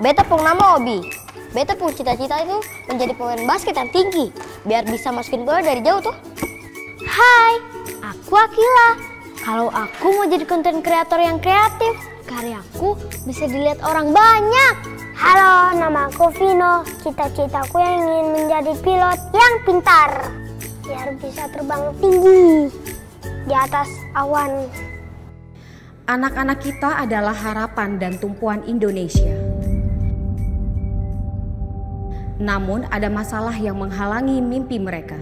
Beta pung nama Obi. Beta pung cita-cita itu menjadi pemain basket yang tinggi, biar bisa masukin bola dari jauh tuh. Hai, aku Akila. Kalau aku mau jadi konten kreator yang kreatif, karyaku bisa dilihat orang banyak. Halo, nama aku Vino. Cita-citaku yang ingin menjadi pilot yang pintar, biar bisa terbang tinggi di atas awan. Anak-anak kita adalah harapan dan tumpuan Indonesia. Namun ada masalah yang menghalangi mimpi mereka.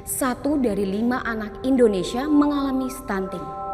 1 dari 5 anak Indonesia mengalami stunting.